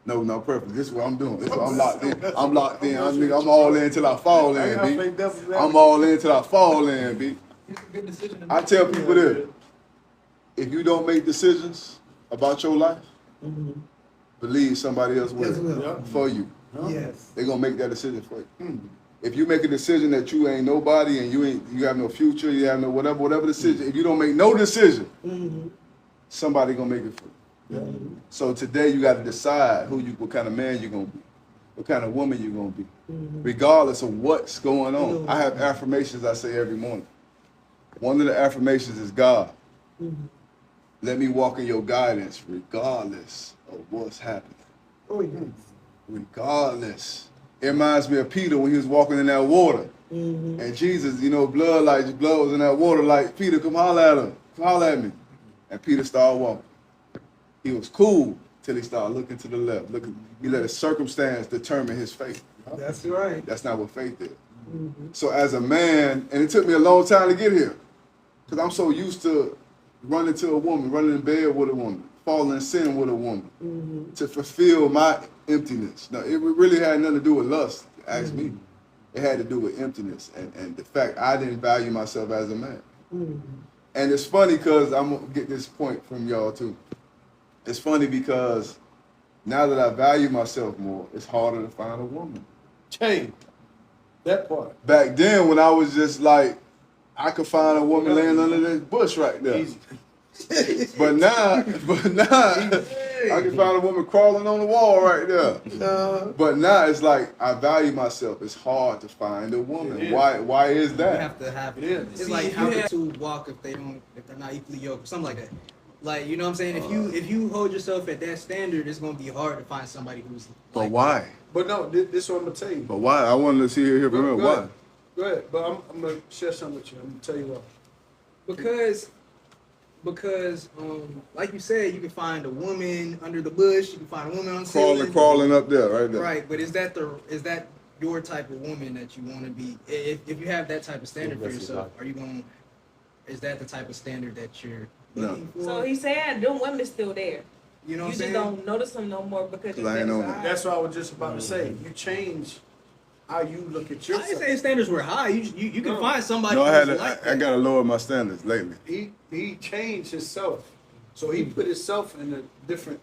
No, not perfect. This is what I'm doing. This is what I'm locked in. I'm locked in. I'm all in till I fall in, B. I'm all in till I fall in, B. It's a good decision. I tell people this, if you don't make decisions about your life, believe somebody else will for you. Yes. They're gonna make that decision for you. If you make a decision that you ain't nobody and you have no future, you have no whatever decision, if you don't make no decision, somebody gonna make it for you. So today you got to decide what kind of man you're gonna be, what kind of woman you're gonna be, regardless of what's going on. I have affirmations I say every morning. One of the affirmations is God. Let me walk in your guidance regardless of what's happening. Oh, yes. Regardless. It reminds me of Peter when he was walking in that water. And Jesus, blood was in that water, like, Peter, come holler at him. Come holler at me. And Peter started walking. He was cool till he started looking to the left. He let his circumstance determine his faith. That's right. That's not what faith is. So as a man, and it took me a long time to get here, because I'm so used to running to a woman, running in bed with a woman, falling in sin with a woman, to fulfill my emptiness. Now, it really had nothing to do with lust, ask me. It had to do with emptiness and the fact I didn't value myself as a man. And it's funny because I'm going to get this point from y'all too. It's funny because now that I value myself more, it's harder to find a woman. Hey, that part. Back then when I was just like, I could find a woman laying under this bush right there. Easy. But now, I can find a woman crawling on the wall right there. But now it's like I value myself. It's hard to find a woman. Why is You that? have to have it. Yeah. It's See, like if you how the have- two walk if they're not equally yoked, something like that. Like, you know what I'm saying? If you hold yourself at that standard, it's gonna be hard to find somebody who's But like why? But no, this is what I'm gonna tell you. But why? I wanted to see here from her. Go Why? ahead. Go ahead. But I'm gonna share something with you. I'm gonna tell you why. Because like you said, you can find a woman under the bush, you can find a woman on the ceiling. Crawling up there, right there. Right, but is that your type of woman that you want to be? If you have that type of standard for yourself, is that the type of standard that you're looking for? So he's saying them women still there. You know You what I'm just saying? don't notice them no more because you I ain't on it. decide. That's what I was just about to say. You change how you look at I ain't yourself. saying standards were high. You can No. find somebody No, who's like I that. got to lower my standards lately. He changed himself, so he put himself in a different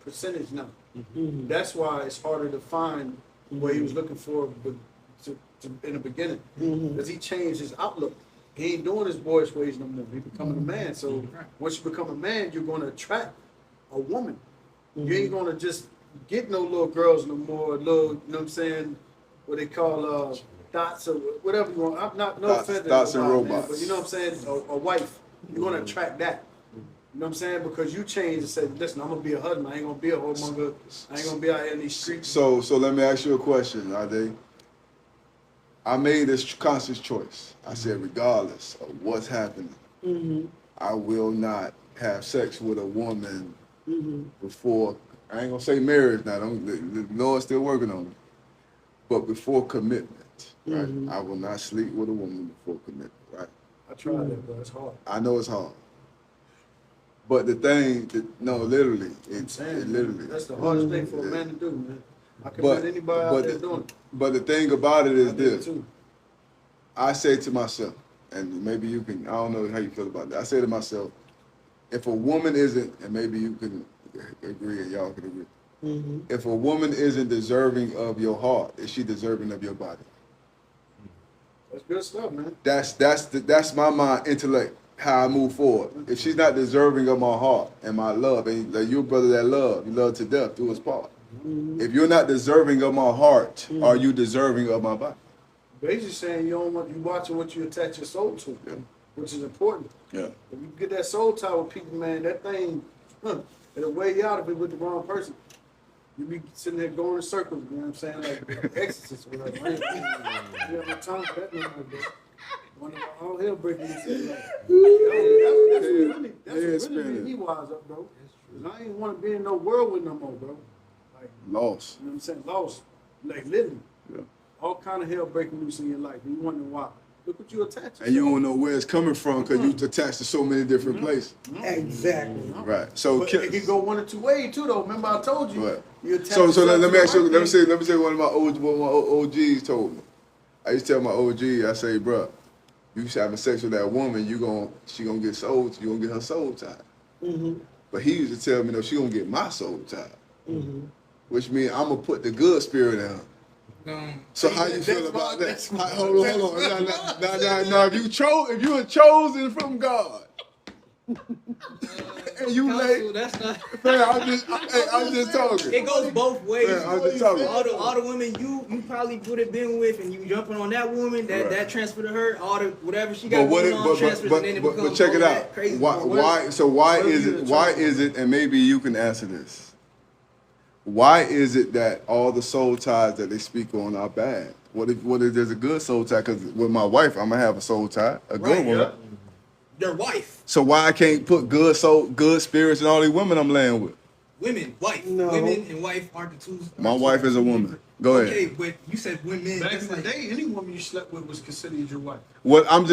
percentage now. That's why it's harder to find what he was looking for in the beginning, because he changed his outlook. He ain't doing his boyish ways no more. He becoming a man. So once you become a man, you're going to attract a woman. You ain't going to just get no little girls no more. Little, you know what I'm saying? What they call dots or whatever you want. I'm not no offense to Dots and nobody, man, robots. but you know what I'm saying? A wife. You're going to attract that. You know what I'm saying? Because you changed and said, listen, I'm going to be a husband. I ain't going to be a whoremonger. I ain't going to be out here in these streets. So let me ask you a question, Ade. I made this conscious choice. I said, regardless of what's happening, I will not have sex with a woman before, I ain't gonna say marriage now, the Lord's still working on it, but before commitment, right? I will not sleep with a woman before commitment, right? I tried that, but it's hard. I know it's hard. But the thing, literally, That's literally. the hardest thing for a man to do, man. I commend anybody out there doing it. But the thing about it is I did it this. too. I say to myself, and maybe you can, I don't know how you feel about that. I say to myself, if a woman isn't, and maybe you can agree and y'all can agree, if a woman isn't deserving of your heart, is she deserving of your body? That's good stuff, man. That's my mind, intellect, how I move forward. If she's not deserving of my heart and my love, and like your brother that love, you love to death, do his part. If you're not deserving of my heart, are you deserving of my body? Basically saying you watching what you attach your soul to, which is important. Yeah. If you get that soul tie with people, man, that thing It'll weigh you out if it's with the wrong person. You be sitting there going in circles, you know what I'm saying? Like exorcist or whatever. You have no time for that no more, bro. When all hell breaking loose in your life. That's what really made me wise up, bro. 'Cause I ain't want to be in no world with no more, bro. Like, Lost. you know what I'm saying? Lost. Like living. Yeah. All kind of hell breaking loose in your life. And you wondering why. Look what you attached to. And you don't know where it's coming from because you attached to so many different places. Exactly. Right. So But it can go one or two ways too, though. Remember I told you. Right. You attach So let yourself me to the ask you. right Let me thing. say what my OGs told me. I used to tell my OG, I say, bro, you having sex with that woman, she gonna get soul. You gonna get her soul tied. Mm-hmm. But he used to tell me, no, she gonna get my soul tied. Mm-hmm. Which means I'm gonna put the good spirit in her. So how you feel about that? Hold on. Now, if you are chosen from God, and you Counsel, that's not. man, I'm just talking. It goes both ways. Man, I'm just talking. All the women you probably would have been with, and you jumping on that woman, that transfer to her, all the whatever she got going on transfers, and then it becomes but check it all out. that crazy. Why is it? And maybe you can answer this. Why is it that all the soul ties that they speak on are bad? What if there's a good soul tie? Because with my wife, I'm gonna have a soul tie, a good one. Yeah. Your wife, So why I can't put good spirits in all these women I'm laying with? women, wife, No. women and wife aren't the two. My wife is a woman. Go ahead. Okay, but you said women. Back That's in the like, day, any woman you slept with was considered your wife. What I'm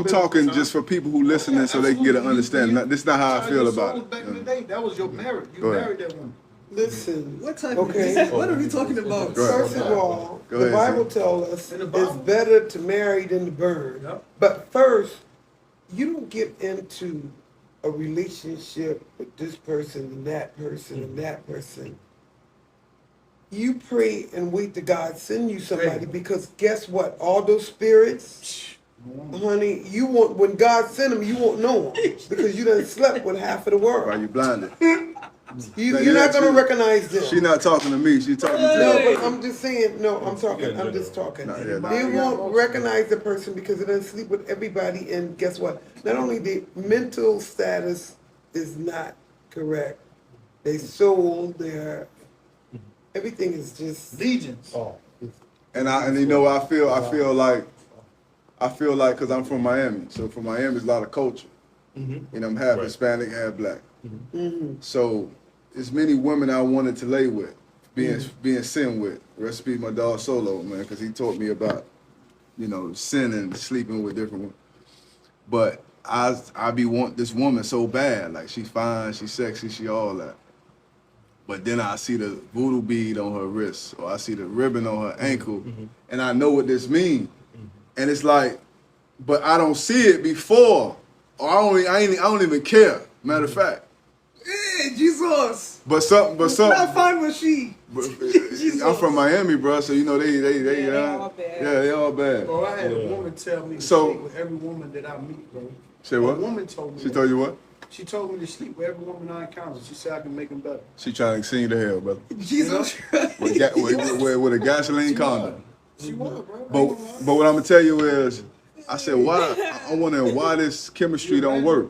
talking just for people who listening so they can get an Absolutely. understanding. This is not how I Child, feel your about souls it. Back in the day, that was your marriage. You Go ahead. married that woman. Listen. what type Okay. of what are we talking about? Go ahead. First of all, Go the ahead, Bible Zeke. tells us In the it's Bible? better to marry than to burn. Yep. But first, you don't get into a relationship with this person and that person and that person. You pray and wait to God send you somebody because guess what? All those spirits, honey, when God send them, you won't know them because you done slept with half of the Why world. you blinded? You're not gonna recognize them. She not talking to me. She talking No, to but I'm just saying, I'm just talking. Nah, yeah, nah. They won't recognize the person because they don't sleep with everybody, and guess what? Not only the mental status is not correct, their soul, everything is just. Legions. And you know I feel like because I'm from Miami, so from Miami there's a lot of culture. You know, I'm half Hispanic, half black. So there's many women I wanted to lay with, being sin with. Rest in peace, my dog Solo, man, because he taught me about, sin and sleeping with different women. But I be want this woman so bad, like she's fine, she's sexy, she all that. But then I see the voodoo bead on her wrist, or I see the ribbon on her ankle, and I know what this means. And it's like, but I don't see it before, or I don't even care. Matter of fact. Hey, Jesus. But Not fine with she. I'm from Miami, bro. So they all bad. yeah, they all bad. Bro, I had a woman tell me to So- sleep with every woman that I meet, bro. Say what? A woman told me. She that. told you what? She told me to sleep with every woman I encounter. She said I can make them better. She trying to sing you to hell, brother. Jesus. With a gasoline condom. She was, bro. But what I'm gonna tell you is, I said why? I wonder why this chemistry don't work.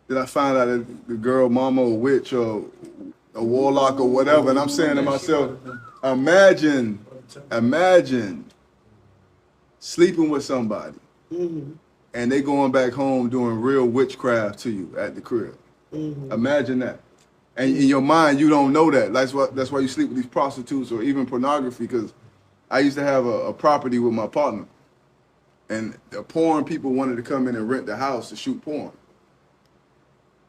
Then I find out that the girl mama a witch or a warlock or whatever, and I'm saying to myself, imagine sleeping with somebody and they going back home doing real witchcraft to you at the crib. Imagine that. And in your mind, you don't know that. That's why you sleep with these prostitutes or even pornography, because I used to have a property with my partner, and the porn people wanted to come in and rent the house to shoot porn.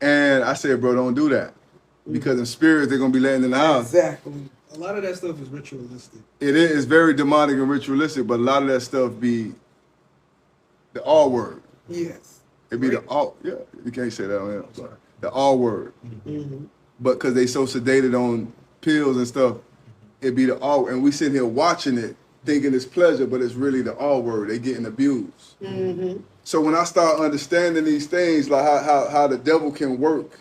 And I said, bro, don't do that. Because in spirits, they're going to be laying in the house. Exactly. A lot of that stuff is ritualistic. It is very demonic and ritualistic, but a lot of that stuff be the R word. Yes. It be the R, yeah, you can't say that on here. Sorry. The R word. But because they so sedated on pills and stuff, it be the R word. And we sit here watching it, thinking it's pleasure, but it's really the R word. They getting abused. So when I start understanding these things, like how the devil can work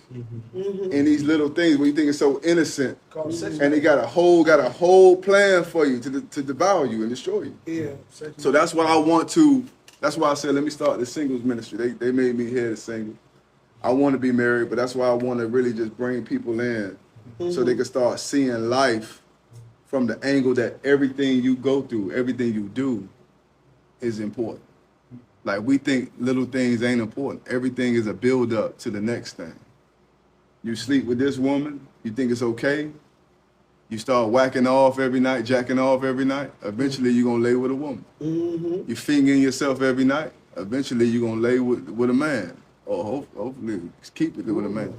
in these little things, when you think it's so innocent, and he got a whole plan for you to devour you and destroy you. Yeah. So that's why I want to. That's why I said let me start the singles ministry. They made me head of single. I want to be married, but that's why I want to really just bring people in so they can start seeing life from the angle that everything you go through, everything you do is important. Like we think little things ain't important. Everything is a build up to the next thing. You sleep with this woman, you think it's okay. You start whacking off every night, jacking off every night. Eventually, you're gonna lay with a woman. You fingering yourself every night. Eventually, you're gonna lay with a man, or hopefully keep it with a man.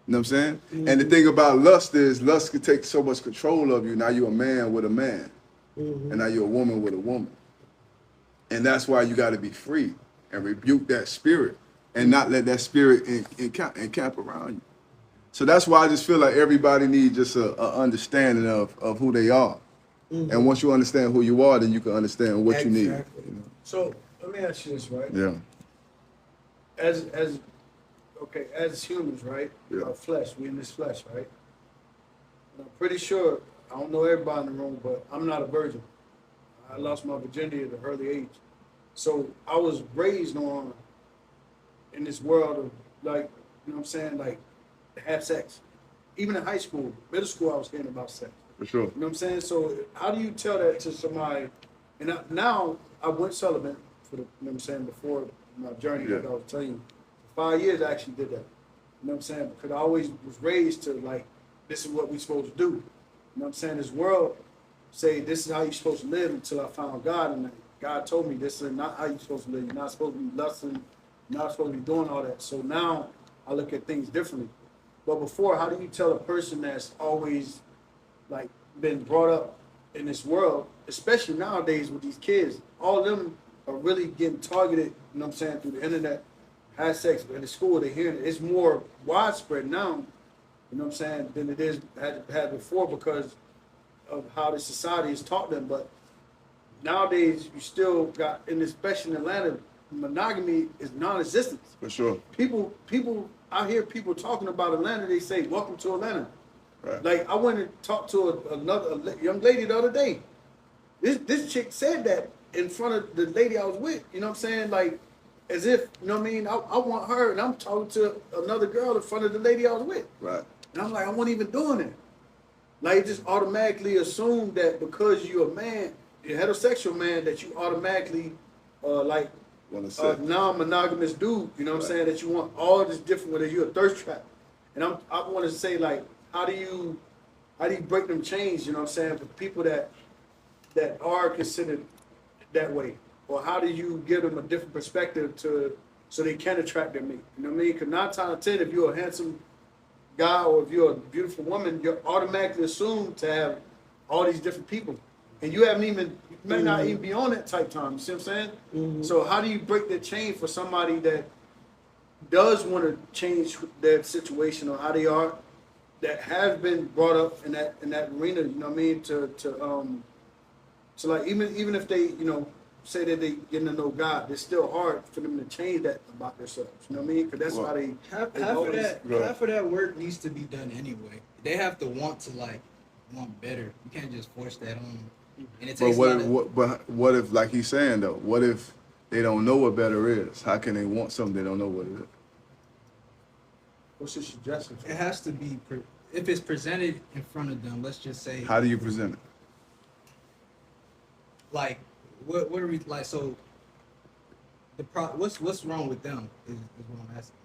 You know what I'm saying? And the thing about lust is, lust can take so much control of you. Now you're a man with a man, and now you're a woman with a woman. And that's why you got to be free and rebuke that spirit, and not let that spirit encamp around you. So that's why I just feel like everybody needs just a understanding of who they are. And once you understand who you are, then you can understand what you need. You know? So let me ask you this, right? Yeah. As humans, right? Yeah. Our flesh, we in this flesh, right? And I'm pretty sure, I don't know everybody in the room, but I'm not a virgin. I lost my virginity at an early age. So I was raised on in this world of like, you know what I'm saying, like have sex. Even in high school, middle school, I was hearing about sex. For sure. You know what I'm saying? So how do you tell that to somebody? And now I went celibate for the, you know what I'm saying, before my journey, like I was telling you. For 5 years I actually did that. You know what I'm saying? Because I always was raised to like, this is what we're supposed to do. You know what I'm saying? This world say this is how you're supposed to live until I found God, and God told me this is not how you're supposed to live. You're not supposed to be lusting, you're not supposed to be doing all that. So now I look at things differently. But before, how do you tell a person that's always like been brought up in this world, especially nowadays with these kids, all of them are really getting targeted, you know what I'm saying, through the internet, have sex, but in the school they're hearing it. It's more widespread now, you know what I'm saying, than it is had before because of how the society has taught them. But nowadays you still got, and especially in Atlanta, monogamy is non-existent. For sure. People, I hear people talking about Atlanta, they say, welcome to Atlanta. Right. Like, I went and talked to a young lady the other day. This chick said that in front of the lady I was with, you know what I'm saying? Like, as if, you know what I mean? I want her, and I'm talking to another girl in front of the lady I was with. Right. And I'm like, I wasn't even doing it. Like, just automatically assume that because you're a man, you're a heterosexual man, that you automatically, non-monogamous dude, you know what I'm saying? That you want all this different, whether you're a thirst trap. And I want to say, like, how do you break them chains, you know what I'm saying, for people that are considered that way? Or how do you give them a different perspective so they can attract their mate? You know what I mean? Because 9 times out of 10, if you're a handsome guy or if you're a beautiful woman, you're automatically assumed to have all these different people. And you may not even be on that type time, you see what I'm saying? So how do you break that chain for somebody that does want to change their situation or how they are, that has been brought up in that arena, you know what I mean, to like even if they, you know, say that they getting to know God, it's still hard for them to change that about themselves. You know what I mean? Because that's why they half of that work needs to be done anyway. They have to want better. You can't just force that on them. And it takes what if, like he's saying though, what if they don't know what better is? How can they want something they don't know what it is? What's your suggestion? It has to be, if it's presented in front of them, let's just say. How do you present it? Like, what are we, like, so, what's wrong with them is what I'm asking.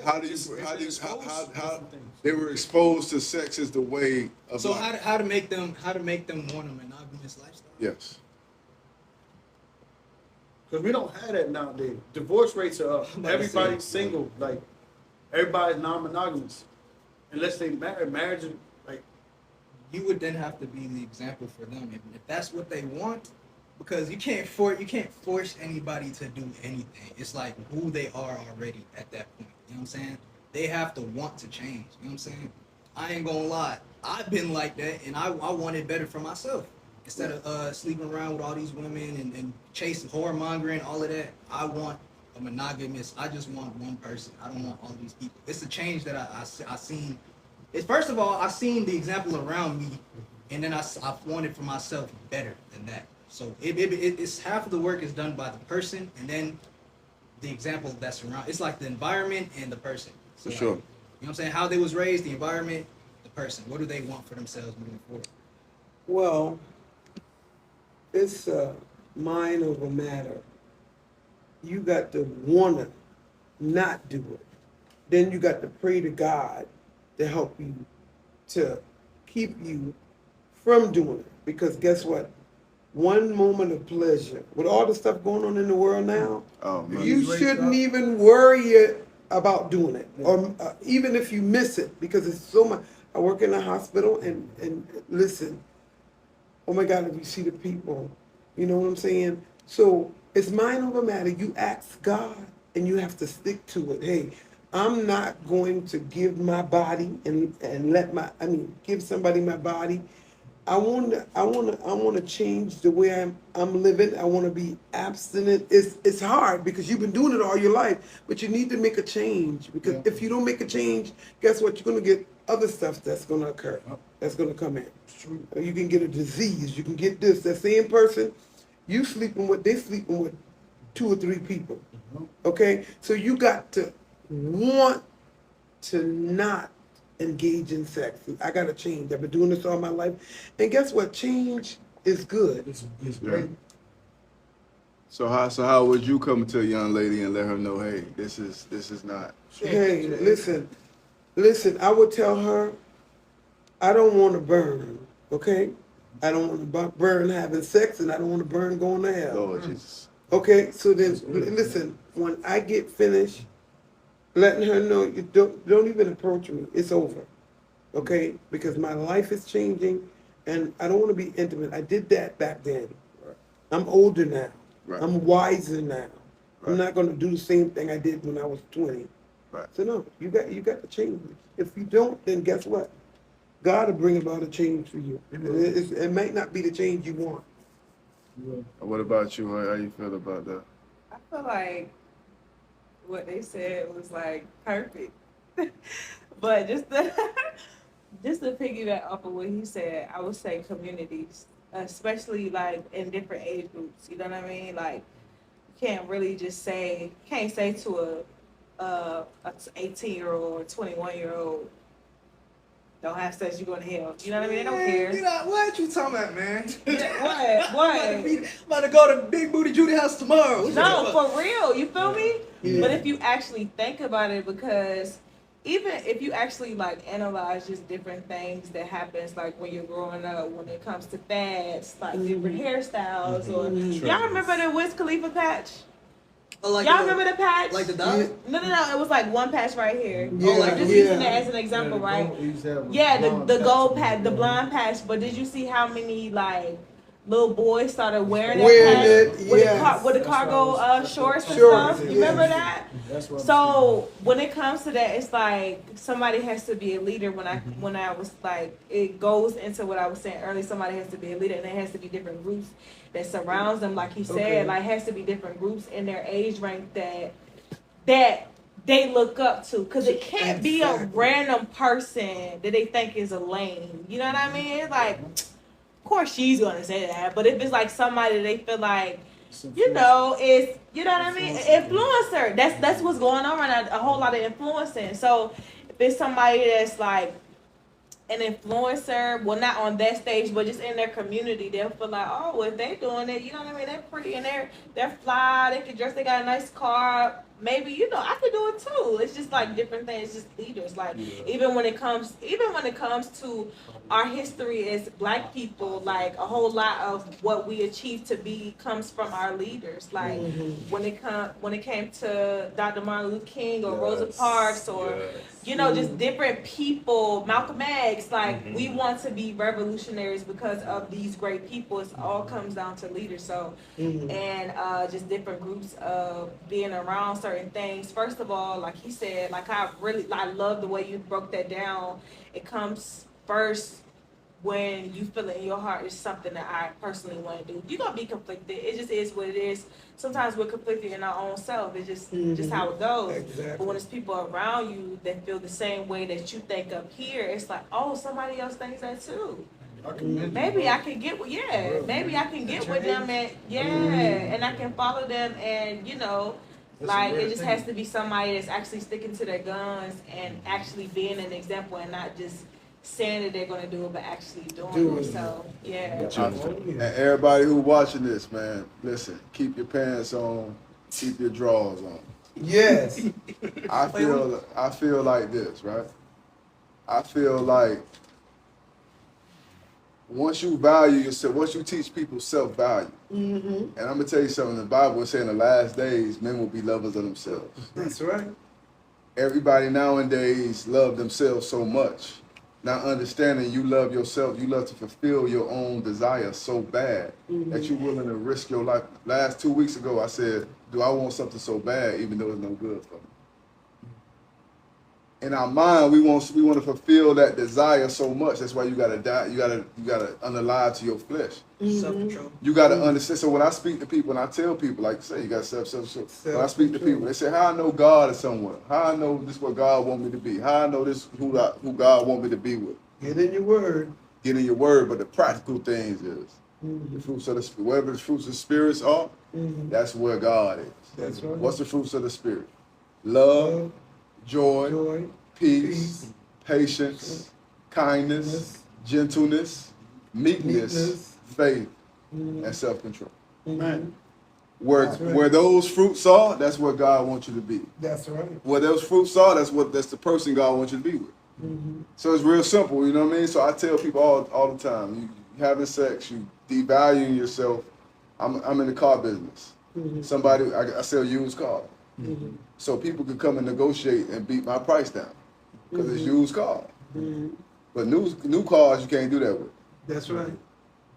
How they were exposed to sex is the way of so life. how to make them want a monogamous lifestyle? Yes. Because we don't have that nowadays. Divorce rates are up. Everybody's single. Like, everybody's non-monogamous. Unless they marry. Marriage is like... You would then have to be the example for them. If that's what they want, because you can't force anybody to do anything. It's like who they are already at that point. You know what I'm saying? They have to want to change. You know what I'm saying? I ain't gonna lie. I've been like that, and I want it better for myself. Instead of sleeping around with all these women and chasing, whoremongering, all of that, I want a monogamous. I just want one person. I don't want all these people. It's a change that I seen. It's, first of all, I seen the example around me, and then I wanted for myself better than that. So it's half of the work is done by the person, and then the example that's around. It's like the environment and the person. So For like, sure. You know what I'm saying? How they was raised, the environment, the person. What do they want for themselves moving forward? Well, it's mind over matter. You got to wanna not do it. Then you got to pray to God to help you to keep you from doing it. Because guess what? One moment of pleasure, with all the stuff going on in the world now, Oh man. you shouldn't even worry about doing it, or even if you miss it, because it's so much. I work in a hospital, and listen, oh my God, if you see the people, you know what I'm saying? So it's mind over matter. You ask God, and you have to stick to it. Hey, I'm not going to give my body and let give somebody my body. I want to change the way I'm living. I want to be abstinent. It's hard because you've been doing it all your life, but you need to make a change, because if you don't make a change, guess what? You're going to get other stuff that's going to occur. That's going to come in. You can get a disease. You can get this. That same person, you sleeping with, they sleeping with 2 or 3 people. Okay, so you got to want to not engage in sex. I gotta change. I've been doing this all my life, and guess what? Change is good. It's Yeah. great. So how would you come to a young lady and let her know, hey, this is not. Hey, listen. I would tell her, I don't want to burn. Okay, I don't want to burn having sex, and I don't want to burn going to hell. Lord Jesus. Okay, so then listen. When I get finished, letting her know, you don't even approach me. It's over. Okay, because my life is changing, and I don't want to be intimate. I did that back then. Right. I'm older now. Right. I'm wiser now. Right. I'm not going to do the same thing I did when I was 20. Right. So no, you got to change. If you don't, then guess what? God will bring about a change for you. It might not be the change you want. What about you? How you feel about that? I feel like what they said was like perfect. But just to piggyback off of what he said, I would say communities, especially like in different age groups. You know what I mean? Like you can't really just say to a 18-year-old or 21-year-old, don't have sex, you're going to hell. You know what I mean? They don't care. You know, what you talking about, man? What? I'm about to go to Big Booty Judy house tomorrow. No, for real. You feel me? Yeah. But if you actually think about it, because even if you actually like analyze just different things that happens like when you're growing up, when it comes to fads, like different hairstyles, or y'all remember the Wiz Khalifa patch? Oh, like Y'all remember the patch? Like the dog? No, it was like one patch right here. Yeah, I'm just using that as an example, right? Yeah, the gold patch, the blonde patch. But did you see how many like little boys started wearing that patch with the cargo shorts and stuff? You remember that? That's what So when it comes to that, it's like somebody has to be a leader. When I was like, it goes into what I was saying earlier. Somebody has to be a leader, and there has to be different groups that surrounds them. Like he said, like has to be different groups in their age rank that they look up to, because it can't be a random person that they think is a lame. You know what I mean? It's like, of course she's gonna say that, but if it's like somebody they feel like, you know, it's, you know what I mean, influencer. That's what's going on right now. A whole lot of influencing. So if it's somebody that's like an influencer, well, not on that stage, but just in their community, they'll feel like, oh, well, if they doing it, you know what I mean, they're pretty and they're fly, they can dress, they got a nice car, maybe, you know, I could do it too. It's just like different things, just leaders. Like even when it comes to our history as Black people, like a whole lot of what we achieve to be comes from our leaders. Like when it came to Dr. Martin Luther King or Rosa Parks or you know, just different people, Malcolm X, like we want to be revolutionaries because of these great people. It all comes down to leaders. So and just different groups of being around certain things. First of all, like he said, like I love the way you broke that down. It comes first when you feel it in your heart is something that I personally want to do. You're gonna be conflicted. It just is what it is. Sometimes we're conflicted in our own self. It's just how it goes. Exactly. But when it's people around you that feel the same way that you think up here, it's like, oh, somebody else thinks that too. Maybe I can get with maybe I can get with them and and I can follow them and, you know, Like, it just has to be somebody that's actually sticking to their guns and actually being an example and not just saying that they're going to do it, but actually doing it. So, yeah. And everybody who watching this, man, listen, keep your pants on, keep your drawers on. Yes. I feel like this, right? I feel like once you value yourself, once you teach people self-value, and I'm gonna tell you something, the Bible is saying in the last days, men will be lovers of themselves. That's right. Everybody nowadays love themselves so much. Not understanding you love yourself, you love to fulfill your own desire so bad that you're willing to risk your life. Last 2 weeks ago, I said, do I want something so bad even though it's no good for me? In our mind, we want to fulfill that desire so much. That's why you gotta die. You gotta unalive to your flesh. Self-control. You gotta understand. So when I speak to people and I tell people, like say, you got self. When I speak to people, they say, "How I know God is somewhere? How I know this is what God want me to be? How I know this who God want me to be with?" Get in your word. Get in your word, but the practical things is the fruits of the spirit. Wherever the fruits of the spirits are, that's where God is. That's right. What's the fruits of the spirit? Love, joy, peace, patience, kindness, gentleness, meekness, faith, and self-control. Right. Where those fruits are, that's where God wants you to be. That's right. Where those fruits are, that's the person God wants you to be with. So it's real simple, you know what I mean? So I tell people all the time, you having sex, you devaluing yourself. I'm in the car business. Somebody, I sell used cars. So people can come and negotiate and beat my price down because it's used car. But new cars, you can't do that with. That's right.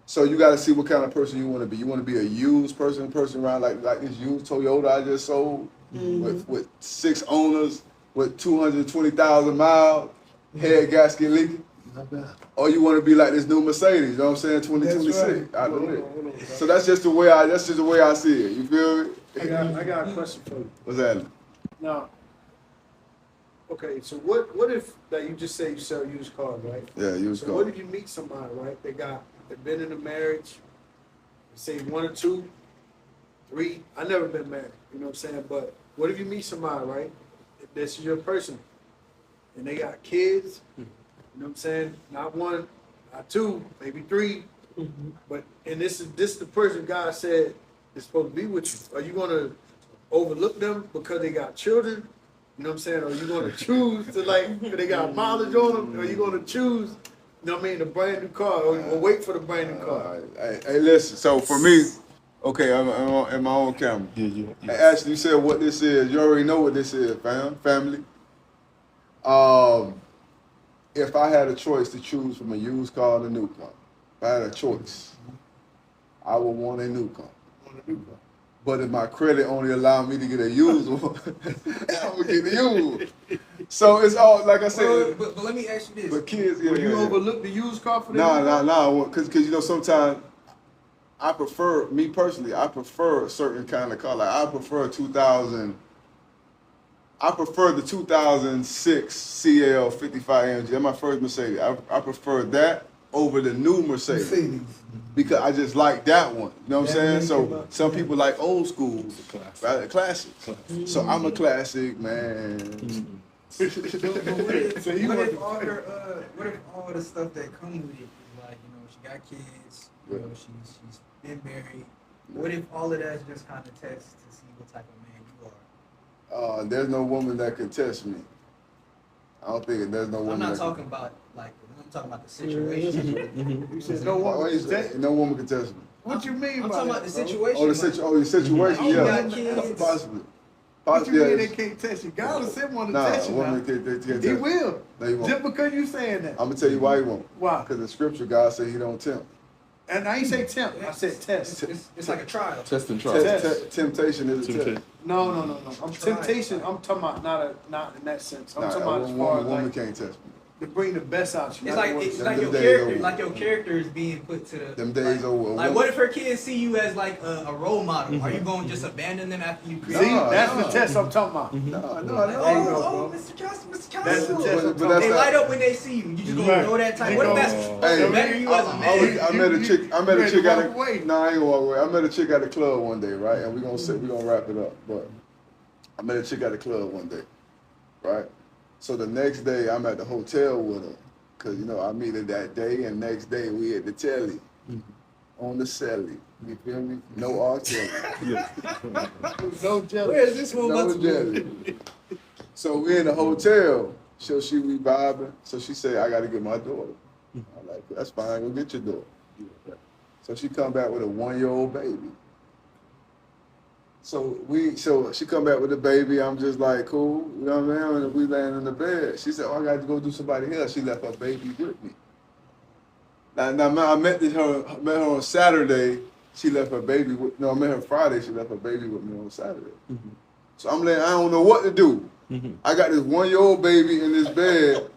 So you got to see what kind of person you want to be. You want to be a used person around like this used Toyota I just sold with 6 owners with 220,000 miles, head gasket leaking. Or you want to be like this new Mercedes, you know what I'm saying, 2026. Right. So that's just the way I see it. You feel me? I got a question for you. What's that? Now, okay, so what if that you just say you sell used cars, right? Yeah, used So car. what if you meet somebody, right? They've been in a marriage, say 1 or 2, 3. I never been married, you know what I'm saying? But what if you meet somebody, right? This is your person, and they got kids, you know what I'm saying? Not 1, not 2, maybe 3. But and this is the person God said is supposed to be with you. Are you gonna overlook them because they got children? You know what I'm saying? Or are you gonna choose to because they got mileage on them? Or are you gonna choose, you know what I mean, the brand new car or wait for the brand new car? Hey, listen. So for me, okay, I'm in my own camera. Yeah. Hey, Ashley, you said what this is. You already know what this is, family. If I had a choice to choose from a used car and a new car, if I had a choice, I would want a new car. But if my credit only allowed me to get a used one, I would get the used. So it's all like I said. But let me ask you this. But kids, Will you overlook the used car for the new car? No, because you know sometimes I prefer a certain kind of car. Like I prefer the 2006 CL 55 AMG. That's my first Mercedes. I prefer that over the new Mercedes. Because I just like that one. You know what I'm saying? So some people like old school, right? Classics. So I'm a classic, man. What if all the stuff that comes with it is like, you know, she got kids, you know, she's been married. What if all of that's just kind of tests to see what type of man you are? There's no woman that can test me. I don't think there's no woman. I'm not talking about I'm talking about the situation. You said no woman can test. No woman can test me. What you mean I'm by talking that, about the bro? situation. Your situation, you yeah. got kids. Possibly. What you mean Yeah. they can't test you? God will send one to Nah, test you now. woman can't test He me. will. No, he won't. Just because you saying that. I'm gonna tell you why he won't. Why? Because the scripture, God said He don't tempt. And I ain't say tempt. I said test. It's like a trial. Test and try. Temptation is a test. No. I'm Try. temptation. I'm talking about not in that sense. I'm Nah, talking a about as far as woman like can't test me. to bring the best out you. It's not like the it's worst. like Them your days character, over. like your character is being put to the. Them days over. Like, what if her kids see you as like a role model? Are you going to just abandon them after you create? See, Nah, that's nah. the test I'm talking about. No. Mr. Johnson, Mr. That's the Johnson. test I'm But talking that's They not- light up when they see you. You just gonna know that type. What if that's Hey, better you as a man? I met a chick. I met a ready chick to at walk a. away. No, I ain't gonna walk away. I met a chick at a club one day, right? And we gonna wrap it up. But I met a chick at the club one day, right? So the next day I'm at the hotel with her, cause you know I meet her that day, and next day we at the telly, on the celly. You feel me? No R. Kelly. No jelly. Where is this one No about to jelly. go? So we in the hotel. So she we vibing. So she said, I gotta get my daughter. I'm like, that's fine, go get your daughter. So she come back with a 1-year-old baby. So she come back with the baby. I'm just like, cool, you know what I mean? And we laying in the bed. She said, oh, I got to go do somebody else. She left her baby with me. Now I met her on Saturday. She left her baby with. No, I met her Friday. She left her baby with me on Saturday. So I'm like, I don't know what to do. I got this 1-year-old baby in this bed.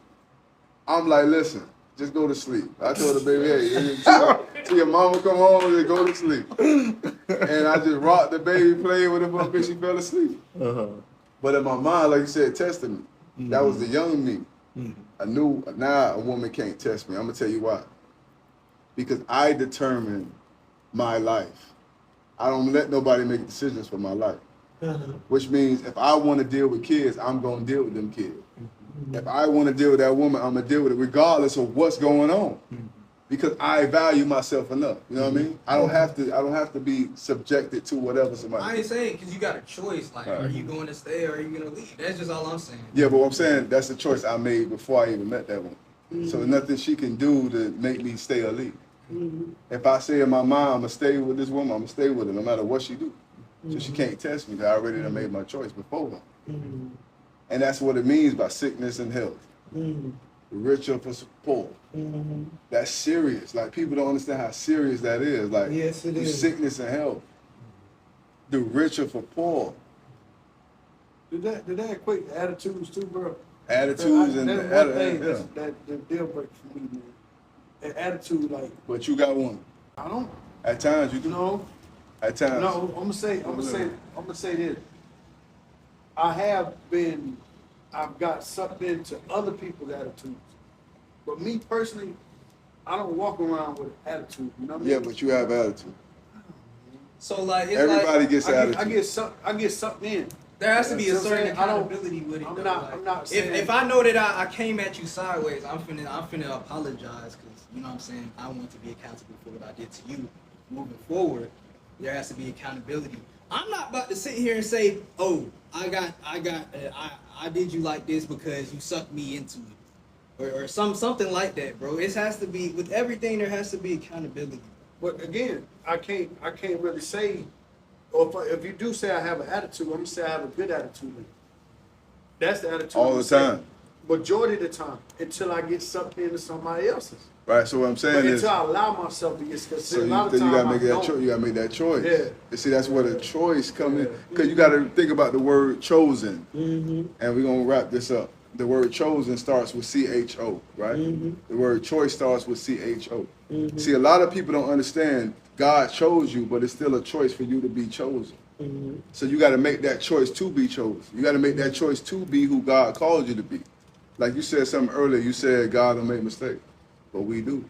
I'm like, listen, just go to sleep. I told the baby, hey, till your mama come home, just go to sleep. And I just rocked the baby, played with her for a bit, she fell asleep. But in my mind, like you said, testing me. That was the young me. I knew now a woman can't test me. I'm gonna tell you why. Because I determine my life. I don't let nobody make decisions for my life. Which means if I want to deal with kids, I'm gonna deal with them kids. If I want to deal with that woman, I'm gonna deal with it regardless of what's going on. Because I value myself enough. You know what I mean? I don't have to be subjected to whatever somebody. I ain't saying because you got a choice. Like, are you going to stay or are you going to leave? That's just all I'm saying. Yeah, but what I'm saying, that's the choice I made before I even met that woman. So there's nothing she can do to make me stay or leave. If I say in my mind, I'm gonna stay with this woman, I'm gonna stay with her no matter what she do. So she can't test me because I already done made my choice before her. And that's what it means by sickness and health. Richer for poor. That's serious. Like, people don't understand how serious that is. Like, Yes, it is. sickness and health. The richer for poor. Did that equate to attitudes too, bro? Attitudes and that's one thing that the deal breaker for me, man. An attitude, like, But you got one. I don't At times you do. know. At times. No, I'm gonna say this. I've got sucked into other people's attitudes. But me personally, I don't walk around with attitude. You know what I mean? Yeah, but you have attitude. So like, it's Everybody like, gets attitude. I get sucked in. there has to be a You know what I'm certain saying? I don't- accountability with it. I'm though. not- Like, I'm not saying- if I know that I came at you sideways, I'm finna apologize because you know what I'm saying. I want to be accountable for what I did to you. Moving forward, there has to be accountability. I'm not about to sit here and say, oh, I did you like this because you sucked me into it, or something like that, bro. It has to be with everything. There has to be accountability. But again, I can't really say, or if you do say I have an attitude, I'm gonna say I have a good attitude. That's the attitude. All I'm the saying. time. Majority of the time, until I get sucked into somebody else's. Right, so what I'm But saying is, until I allow myself to get, because so a you, lot of then times you gotta I make that don't. choice. You gotta make that choice. Yeah. And see, that's where the choice comes in. Because you gotta think about the word chosen. And we're gonna wrap this up. The word chosen starts with CHO, right? The word choice starts with CHO. See, a lot of people don't understand God chose you, but it's still a choice for you to be chosen. So you gotta make that choice to be chosen. You gotta make that choice to be who God called you to be. Like you said something earlier, you said God don't make mistakes, but we do.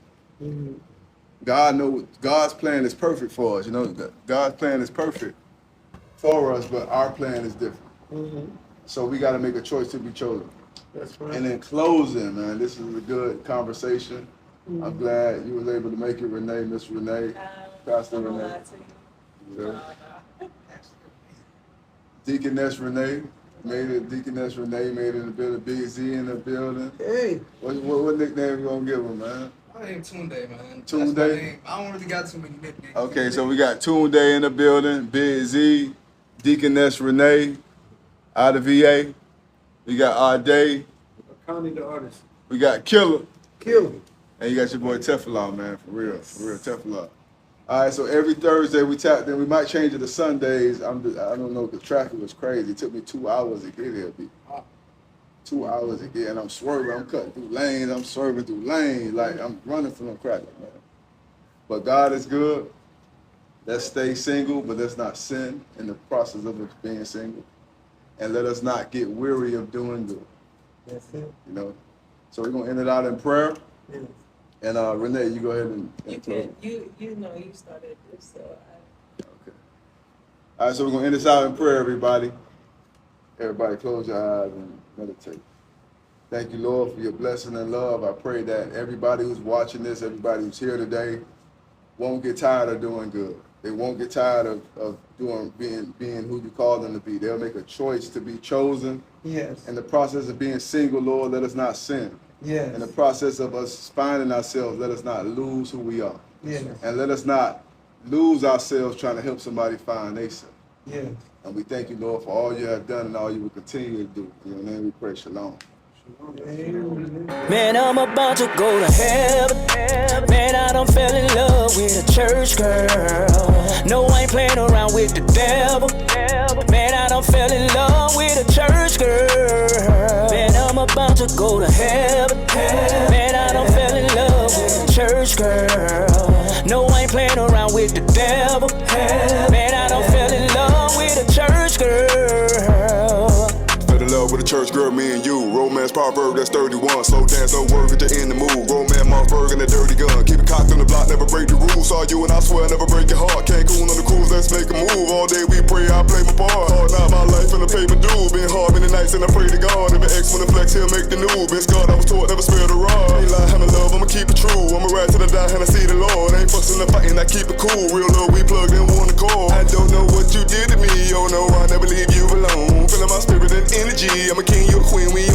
God knows God's plan is perfect for us. You know, God's plan is perfect for us, but our plan is different. So we got to make a choice to be chosen. That's right. And in closing, man, this is a good conversation. I'm glad you was able to make it, Renee, Miss Renee, Pastor I'm gonna Renee, lie to you. yeah. Deaconess Renee. Made it, Deaconess Renee made it in the building, Big Z in the building. Hey, What nickname you gonna give him, man? My name Tunde, man. Tunde? That's my name. I don't really got too many nicknames. Okay, so we got Tunde in the building, Big Z, Deaconess Renee, out of VA. We got Ade, Connie the artist. we got Killer, kill him. and you got your boy Teflon, man, for real Teflon. All right, so every Thursday we tapped in. We might change it to Sundays. I don't know, the traffic was crazy. It took me 2 hours to get here, B. 2 hours to get, and I'm swerving. I'm cutting through lanes. I'm swerving through lanes. Like, I'm running from them crackers, man. But God is good. Let's stay single, but let's not sin in the process of us being single. And let us not get weary of doing good, That's it. you know. So we're going to end it out in prayer. Yes. And Renee, you go ahead and You close. can, you know, you started this, so Okay. All right, so we're going to end this out in prayer, everybody. Everybody close your eyes and meditate. Thank you, Lord, for your blessing and love. I pray that everybody who's watching this, everybody who's here today, won't get tired of doing good. They won't get tired of being who you call them to be. They'll make a choice to be chosen. Yes. In the process of being single, Lord, let us not sin. Yes. In the process of us finding ourselves, let us not lose who we are. Yes. And let us not lose ourselves trying to help somebody find themselves. Yes. And we thank you, Lord, for all you have done and all you will continue to do. In your name we pray, shalom. Amen. Man, I'm about to go to heaven. Man, I done fell in love with a church girl. No, I ain't playing around with the devil. Man, I done fell in love with a church girl. Man, I'm about to go to heaven. Man, I done fell in love with a church girl. No, I ain't playing around with the devil. Man, I done fell in love with a church girl. Fell in love with a church girl, me and you. Romance proverb, that's 31. Slow dance, no word, get you in the mood. Romance, Mossberg, and a dirty gun. Keep it cocked on the block, never break the rules. Saw you and I swear, never break your heart. Cancun on the cruise, let's make a move. All day we pray, I play my part. Hard not my life in the paper dude. Been hard many nights and I pray to God. If an ex wanna flex, he'll make the news. Been scarred, I was taught, never spare the rod. Ain't lie, having love, I'ma keep it true. I'ma ride till I die and I see the Lord. Ain't fussing and fighting, I keep it cool. Real love, we plugged in one accord. I don't know what you did to me, oh no, I never leave you alone. Feeling my spirit and energy, I'm a king, you a queen, we